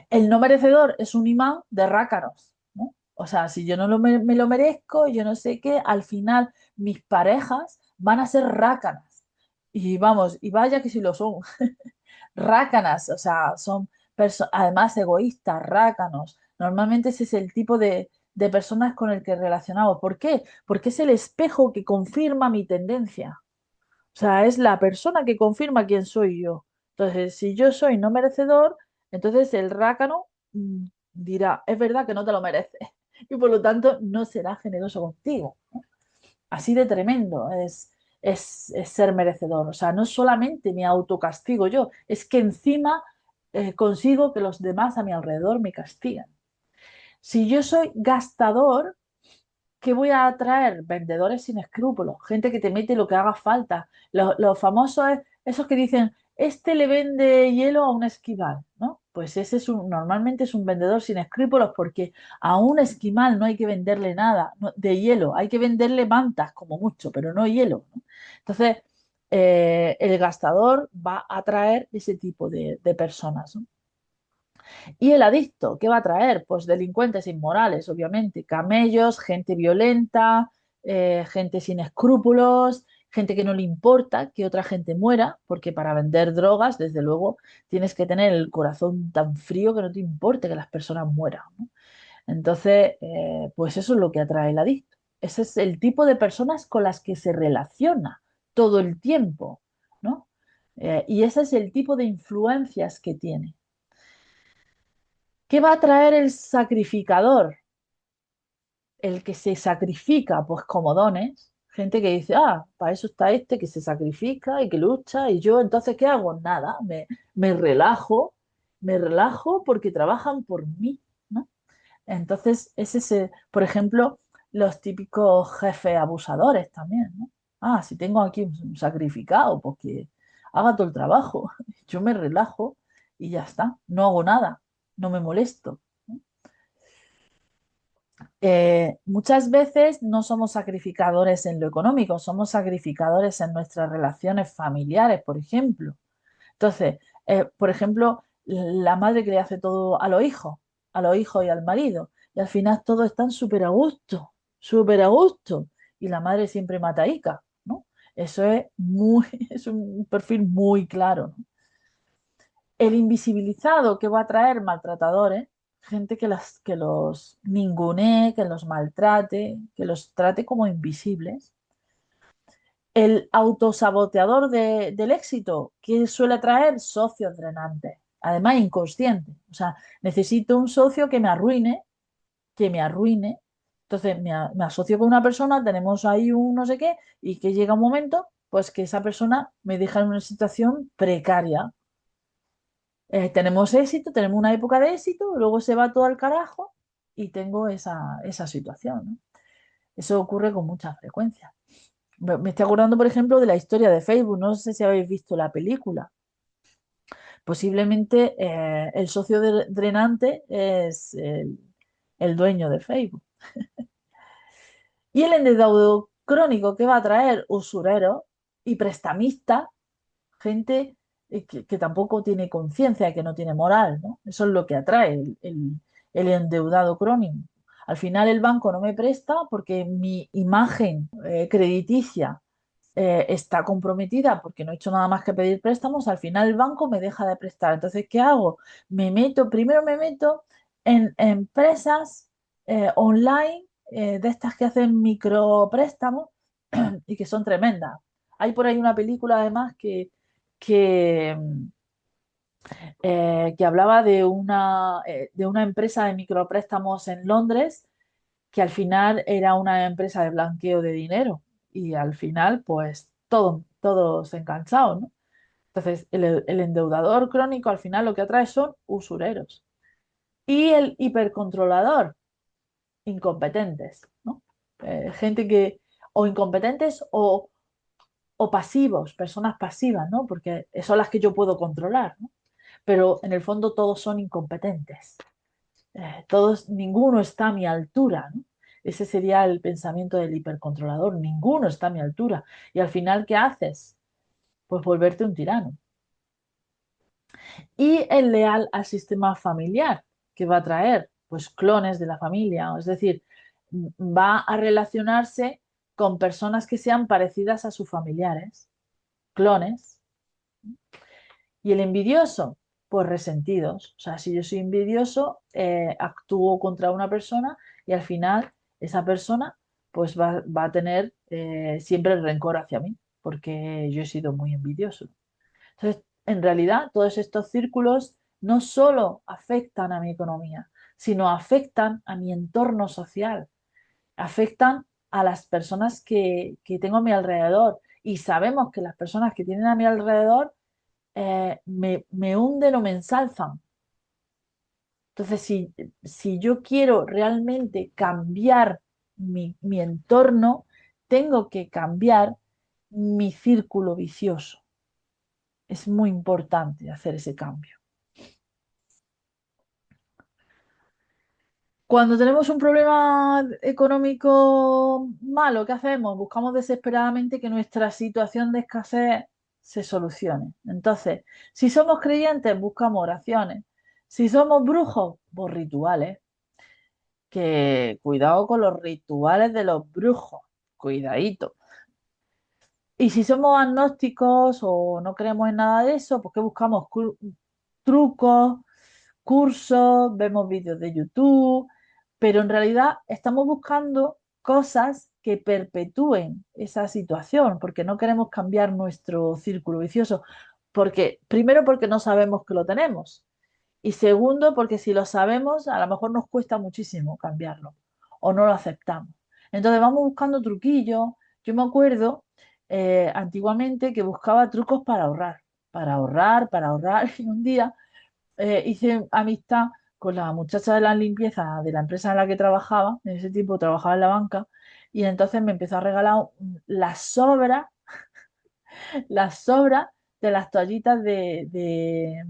El no merecedor es un imán de rácanos, ¿no? O sea, si yo no me lo merezco, yo no sé qué, al final mis parejas van a ser rácanas. Y vamos, y vaya que si lo son. Rácanas, o sea, son además egoístas, rácanos. Normalmente ese es el tipo de personas con el que relacionamos. ¿Por qué? Porque es el espejo que confirma mi tendencia. O sea, es la persona que confirma quién soy yo. Entonces, si yo soy no merecedor, entonces el rácano dirá, es verdad que no te lo mereces. Y por lo tanto no será generoso contigo. Así de tremendo es ser merecedor. O sea, no solamente me autocastigo yo, es que encima consigo que los demás a mi alrededor me castigan. Si yo soy gastador, ¿Qué voy a atraer? Vendedores sin escrúpulos, gente que te mete lo que haga falta. Los famosos, esos que dicen, este le vende hielo a un esquimal, ¿no? Pues ese normalmente es un vendedor sin escrúpulos porque a un esquimal no hay que venderle nada de hielo, hay que venderle mantas como mucho, pero no hielo, ¿no? Entonces, el gastador va a atraer ese tipo de personas, ¿no? ¿Y el adicto? ¿Qué va a traer? Pues delincuentes inmorales, obviamente, camellos, gente violenta, gente sin escrúpulos, gente que no le importa que otra gente muera, porque para vender drogas, desde luego, tienes que tener el corazón tan frío que no te importe que las personas mueran, ¿no? Entonces, pues eso es lo que atrae el adicto. Ese es el tipo de personas con las que se relaciona todo el tiempo, ¿no? Y ese es el tipo de influencias que tiene. ¿Qué va a traer el sacrificador? El que se sacrifica, pues como dones. Gente que dice, ah, para eso está este que se sacrifica y que lucha. Y yo, entonces, ¿qué hago? Nada, me relajo, me relajo porque trabajan por mí, ¿no? Entonces, es ese, por ejemplo, los típicos jefes abusadores también, ¿no? Ah, si tengo aquí un sacrificado, pues que haga todo el trabajo. Yo me relajo y ya está, no hago nada, no me molesto. Muchas veces no somos sacrificadores en lo económico, somos sacrificadores en nuestras relaciones familiares, por ejemplo. Entonces, por ejemplo, la madre que le hace todo a los hijos y al marido, y al final todos están súper a gusto, y la madre siempre mata ica, ¿no? Eso es muy, es un perfil muy claro, ¿no? El invisibilizado que va a traer maltratadores, gente que los ningunee, que los maltrate, que los trate como invisibles. El autosaboteador del éxito, que suele traer socios drenantes, además inconscientes. O sea, necesito un socio que me arruine. Entonces me asocio con una persona, tenemos ahí un no sé qué, y que llega un momento, pues que esa persona me deja en una situación precaria, tenemos éxito, tenemos una época de éxito, luego se va todo al carajo y tengo esa situación, ¿no? Eso ocurre con mucha frecuencia. Me estoy acordando, por ejemplo, de la historia de Facebook. No sé si habéis visto la película. Posiblemente el socio drenante es el dueño de Facebook. Y el endeudado crónico que va a traer usureros y prestamistas, gente que tampoco tiene conciencia, que no tiene moral, ¿no? Eso es lo que atrae el endeudado crónico. Al final el banco no me presta porque mi imagen crediticia está comprometida porque no he hecho nada más que pedir préstamos, al final el banco me deja de prestar. Entonces, ¿qué hago? Primero me meto en empresas online de estas que hacen micropréstamos y que son tremendas. Hay por ahí una película además que, que hablaba de una empresa de micropréstamos en Londres que al final era una empresa de blanqueo de dinero y al final pues todos enganchados, ¿no? Entonces el endeudador crónico al final lo que atrae son usureros y el hipercontrolador, incompetentes, ¿no? Gente que o incompetentes o pasivos, personas pasivas, ¿no? Porque son las que yo puedo controlar, ¿no? Pero en el fondo todos son incompetentes. Ninguno está a mi altura, ¿no? Ese sería el pensamiento del hipercontrolador, ninguno está a mi altura. Y al final, ¿qué haces? Pues volverte un tirano. Y el leal al sistema familiar, que va a traer, pues clones de la familia, es decir, va a relacionarse con personas que sean parecidas a sus familiares, clones. Y el envidioso, pues resentidos. O sea, si yo soy envidioso, actúo contra una persona y al final esa persona pues va a tener siempre el rencor hacia mí, porque yo he sido muy envidioso. Entonces, en realidad, todos estos círculos no solo afectan a mi economía, sino afectan a mi entorno social, afectan a las personas que tengo a mi alrededor. Y sabemos que las personas que tienen a mi alrededor me hunden o me ensalzan. Entonces, si yo quiero realmente cambiar mi entorno, tengo que cambiar mi círculo vicioso. Es muy importante hacer ese cambio. Cuando tenemos un problema económico malo, ¿qué hacemos? Buscamos desesperadamente que nuestra situación de escasez se solucione. Entonces, si somos creyentes, buscamos oraciones. Si somos brujos, pues rituales. Que cuidado con los rituales de los brujos, cuidadito. Y si somos agnósticos o no creemos en nada de eso, pues ¿qué buscamos? Trucos, cursos, vemos vídeos de YouTube, pero en realidad estamos buscando cosas que perpetúen esa situación, porque no queremos cambiar nuestro círculo vicioso, porque primero porque no sabemos que lo tenemos y segundo porque si lo sabemos a lo mejor nos cuesta muchísimo cambiarlo o no lo aceptamos. Entonces vamos buscando truquillos. Yo me acuerdo antiguamente que buscaba trucos para ahorrar, para ahorrar y un día hice amistad con la muchacha de la limpieza de la empresa en la que trabajaba, en ese tiempo trabajaba en la banca, y entonces me empezó a regalar las sobras, las sobras de las toallitas de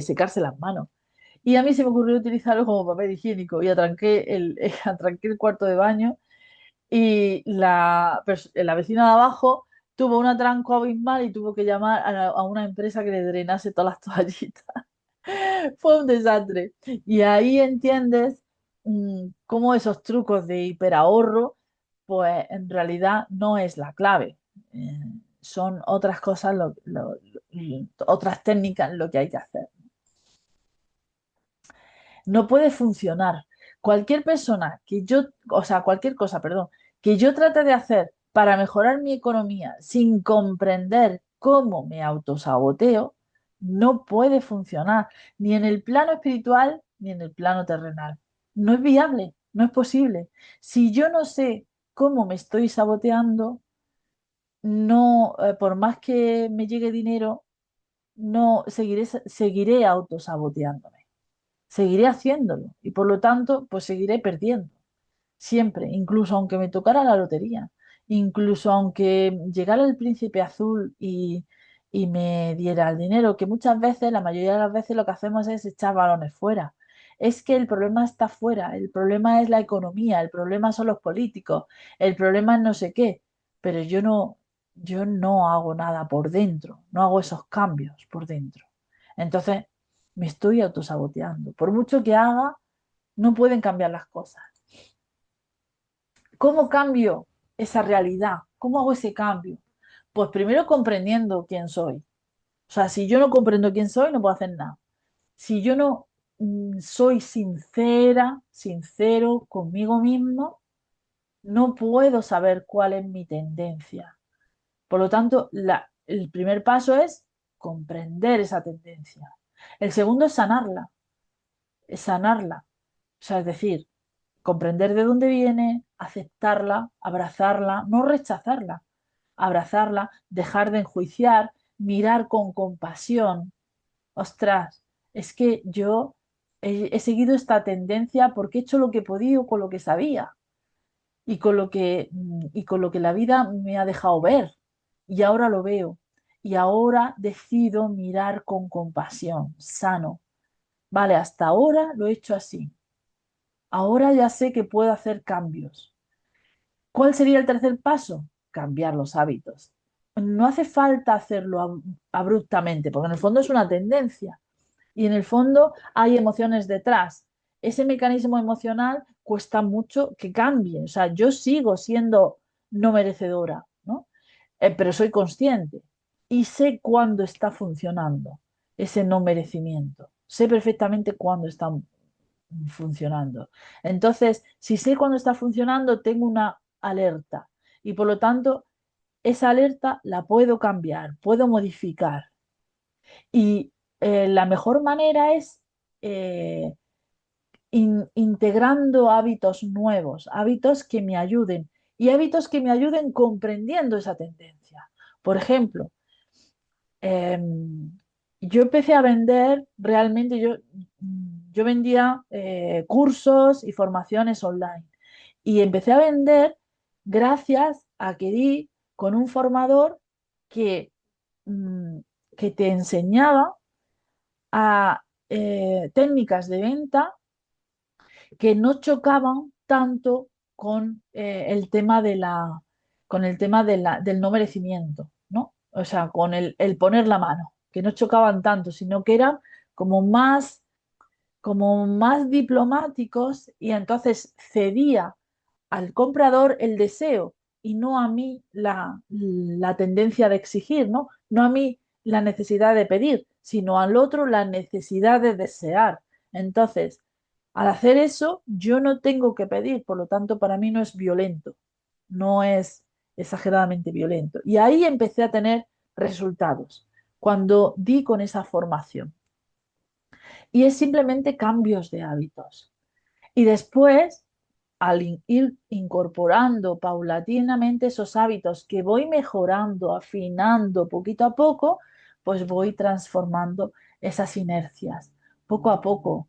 secarse las manos. Y a mí se me ocurrió utilizarlo como papel higiénico y atranqué el cuarto de baño y la vecina de abajo tuvo un atranco abismal y tuvo que llamar a una empresa que le drenase todas las toallitas. Fue un desastre. Y ahí entiendes cómo esos trucos de hiperahorro, pues en realidad no es la clave. Eh, Son otras cosas, otras técnicas lo que hay que hacer. No puede funcionar. Cualquier persona que yo, o sea, cualquier cosa, perdón, que yo trate de hacer para mejorar mi economía sin comprender cómo me autosaboteo, no puede funcionar ni en el plano espiritual ni en el plano terrenal. No es viable, no es posible. Si yo no sé cómo me estoy saboteando, no, por más que me llegue dinero, no seguiré autosaboteándome, seguiré haciéndolo y por lo tanto, pues seguiré perdiendo. Siempre, incluso aunque me tocara la lotería, incluso aunque llegara el príncipe azul y me diera el dinero, que muchas veces, la mayoría de las veces lo que hacemos es echar balones fuera. Es que el problema está fuera, el problema es la economía, el problema son los políticos, el problema es no sé qué, pero yo no hago nada por dentro, no hago esos cambios por dentro. Entonces, me estoy autosaboteando. Por mucho que haga, no pueden cambiar las cosas. ¿Cómo cambio esa realidad? ¿Cómo hago ese cambio? Pues primero comprendiendo quién soy. O sea, si yo no comprendo quién soy, no puedo hacer nada. Si yo no soy sincera, sincero conmigo mismo, no puedo saber cuál es mi tendencia. Por lo tanto, el primer paso es comprender esa tendencia. El segundo es sanarla, es sanarla. O sea, es decir, comprender de dónde viene, aceptarla, abrazarla, no rechazarla, abrazarla, dejar de enjuiciar, mirar con compasión. Ostras, es que yo he seguido esta tendencia porque he hecho lo que he podido con lo que sabía y con lo que la vida me ha dejado ver. Y ahora lo veo. Y ahora decido mirar con compasión, sano. Vale, hasta ahora lo he hecho así. Ahora ya sé que puedo hacer cambios. ¿Cuál sería el tercer paso? Cambiar los hábitos. No hace falta hacerlo abruptamente, porque en el fondo es una tendencia y en el fondo hay emociones detrás. Ese mecanismo emocional cuesta mucho que cambie. O sea, yo sigo siendo no merecedora, ¿no? Pero soy consciente y sé cuándo está funcionando ese no merecimiento. Sé perfectamente cuándo está funcionando. Entonces, si sé cuándo está funcionando, tengo una alerta y por lo tanto, esa alerta la puedo cambiar, puedo modificar. Y la mejor manera es eh, integrando hábitos nuevos, hábitos que me ayuden y hábitos que me ayuden comprendiendo esa tendencia. Por ejemplo, yo empecé a vender realmente, yo yo vendía cursos y formaciones online y empecé a vender gracias a que di con un formador que, mm, que te enseñaba a técnicas de venta que no chocaban tanto con el tema con el tema del no merecimiento, ¿no? O sea, con el poner la mano, que no chocaban tanto, sino que eran como como más diplomáticos y entonces cedía al comprador el deseo y no a mí la tendencia de exigir, ¿no? No a mí la necesidad de pedir, sino al otro la necesidad de desear. Entonces, al hacer eso, yo no tengo que pedir, por lo tanto, para mí no es violento, no es exageradamente violento. Y ahí empecé a tener resultados cuando di con esa formación. Y es simplemente cambios de hábitos. Y después, al ir incorporando paulatinamente esos hábitos que voy mejorando, afinando poquito a poco, pues voy transformando esas inercias poco a poco,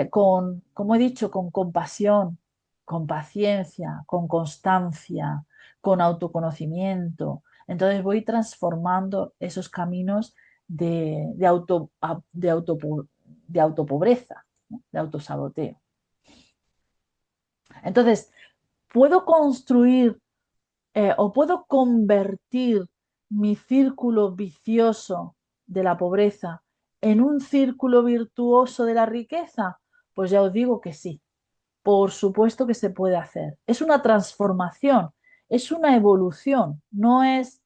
como he dicho, con compasión, con paciencia, con constancia, con autoconocimiento. Entonces voy transformando esos caminos de, auto, de, auto, de autopobreza, ¿no? De autosaboteo. Entonces, puedo construir o puedo convertir mi círculo vicioso de la pobreza en un círculo virtuoso de la riqueza. Pues ya os digo que sí, por supuesto que se puede hacer. Es una transformación, es una evolución, no es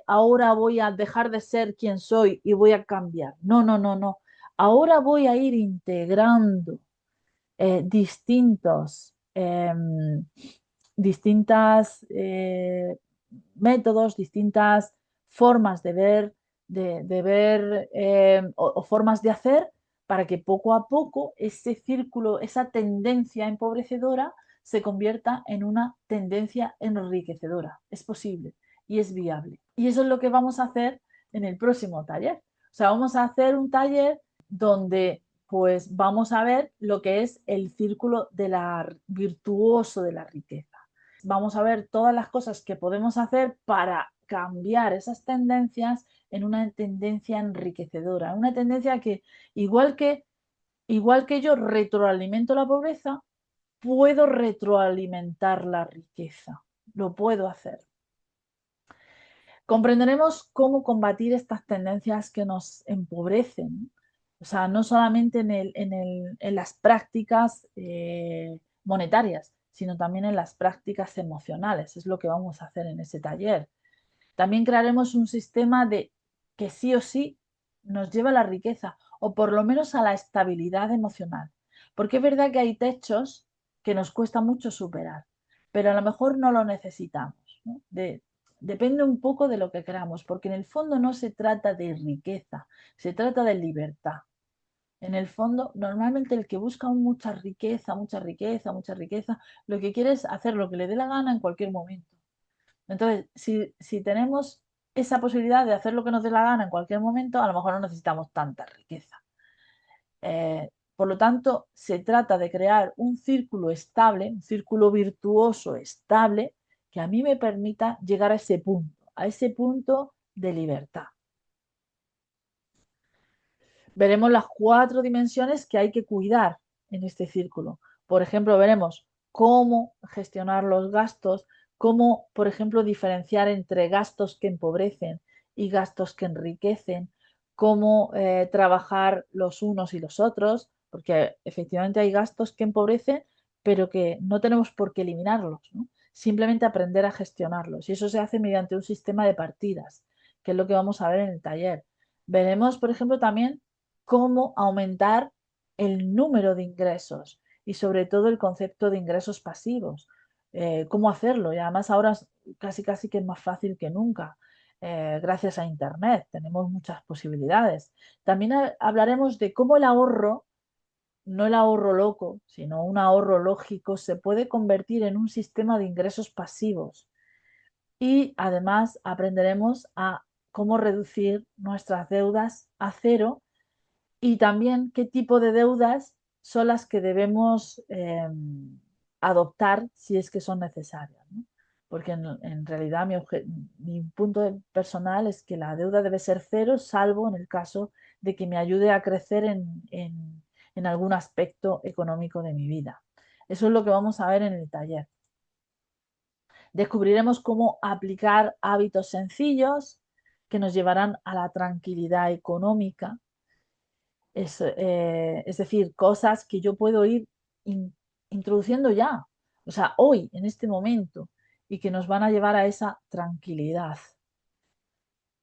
ahora voy a dejar de ser quien soy y voy a cambiar. No, no, no, no. Ahora voy a ir integrando distintos, distintas métodos, distintas formas de ver o formas de hacer para que poco a poco ese círculo, esa tendencia empobrecedora se convierta en una tendencia enriquecedora. Es posible y es viable. Y eso es lo que vamos a hacer en el próximo taller. O sea, vamos a hacer un taller donde pues vamos a ver lo que es el círculo de la virtuoso de la riqueza. Vamos a ver todas las cosas que podemos hacer para cambiar esas tendencias en una tendencia enriquecedora, una tendencia que igual que igual que yo retroalimento la pobreza, puedo retroalimentar la riqueza. Lo puedo hacer. Comprenderemos cómo combatir estas tendencias que nos empobrecen. O sea, no solamente en las prácticas monetarias, sino también en las prácticas emocionales. Es lo que vamos a hacer en ese taller. También crearemos un sistema de que sí o sí nos lleva a la riqueza o por lo menos a la estabilidad emocional. Porque es verdad que hay techos que nos cuesta mucho superar, pero a lo mejor no lo necesitamos, ¿no? Depende un poco de lo que queramos, porque en el fondo no se trata de riqueza, se trata de libertad. En el fondo, normalmente el que busca mucha riqueza, mucha riqueza, mucha riqueza, lo que quiere es hacer lo que le dé la gana en cualquier momento. Entonces, si tenemos esa posibilidad de hacer lo que nos dé la gana en cualquier momento, a lo mejor no necesitamos tanta riqueza. Por lo tanto, se trata de crear un círculo estable, un círculo virtuoso estable, que a mí me permita llegar a ese punto de libertad. Veremos las 4 dimensiones que hay que cuidar en este círculo. Por ejemplo, veremos cómo gestionar los gastos, cómo, por ejemplo, diferenciar entre gastos que empobrecen y gastos que enriquecen, cómo trabajar los unos y los otros, porque efectivamente hay gastos que empobrecen, pero que no tenemos por qué eliminarlos, ¿no? Simplemente aprender a gestionarlos. Y eso se hace mediante un sistema de partidas, que es lo que vamos a ver en el taller. Veremos, por ejemplo, también cómo aumentar el número de ingresos y sobre todo el concepto de ingresos pasivos. Cómo hacerlo. Y además ahora casi casi que es más fácil que nunca. Gracias a Internet tenemos muchas posibilidades. También hablaremos de cómo el ahorro, no el ahorro loco, sino un ahorro lógico, se puede convertir en un sistema de ingresos pasivos. Y además aprenderemos a cómo reducir nuestras deudas a cero y también qué tipo de deudas son las que debemos adoptar si es que son necesarias, ¿no? Porque en realidad mi punto personal es que la deuda debe ser cero, salvo en el caso de que me ayude a crecer en algún aspecto económico de mi vida. Eso es lo que vamos a ver en el taller. Descubriremos cómo aplicar hábitos sencillos que nos llevarán a la tranquilidad económica, es decir, cosas que yo puedo ir in- introduciendo ya, o sea, hoy, en este momento, y que nos van a llevar a esa tranquilidad.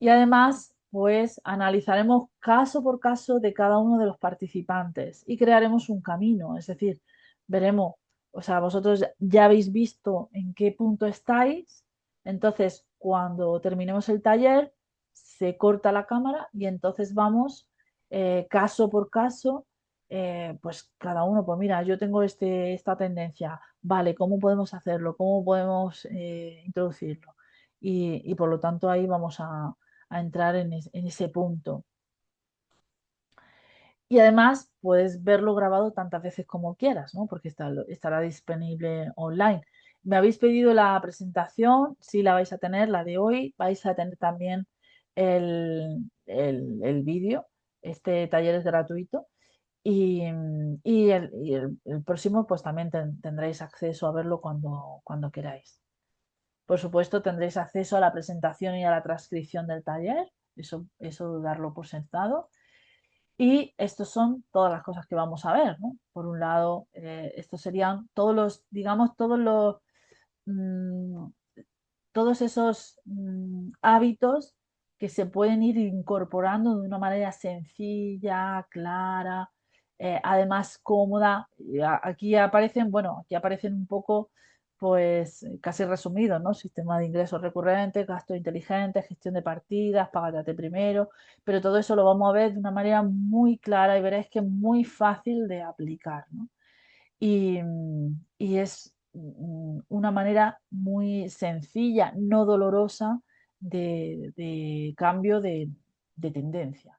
Y además, pues analizaremos caso por caso de cada uno de los participantes y crearemos un camino, es decir, veremos, o sea, vosotros ya habéis visto en qué punto estáis, entonces cuando terminemos el taller se corta la cámara y entonces vamos caso por caso, pues cada uno, pues mira, yo tengo esta tendencia, vale, ¿cómo podemos hacerlo? ¿Cómo podemos introducirlo? Y por lo tanto ahí vamos a entrar en ese punto. Y además puedes verlo grabado tantas veces como quieras, ¿no? Porque estará disponible online. Me habéis pedido la presentación, sí la vais a tener, la de hoy. Vais a tener también el vídeo. Este taller es gratuito. Y el próximo, pues también tendréis acceso a verlo cuando queráis. Por supuesto, tendréis acceso a la presentación y a la transcripción del taller, eso darlo por sentado. Y estos son todas las cosas que vamos a ver, ¿no? Por un lado, estos serían todos los, digamos, mm, todos esos hábitos que se pueden ir incorporando de una manera sencilla, clara, además cómoda. Aquí aparecen, bueno, aquí aparecen un poco, pues casi resumidos, ¿no? Sistema de ingresos recurrentes, gasto inteligente, gestión de partidas, págate primero, pero todo eso lo vamos a ver de una manera muy clara y veréis que es muy fácil de aplicar, ¿no? Y es una manera muy sencilla, no dolorosa, de cambio de tendencia.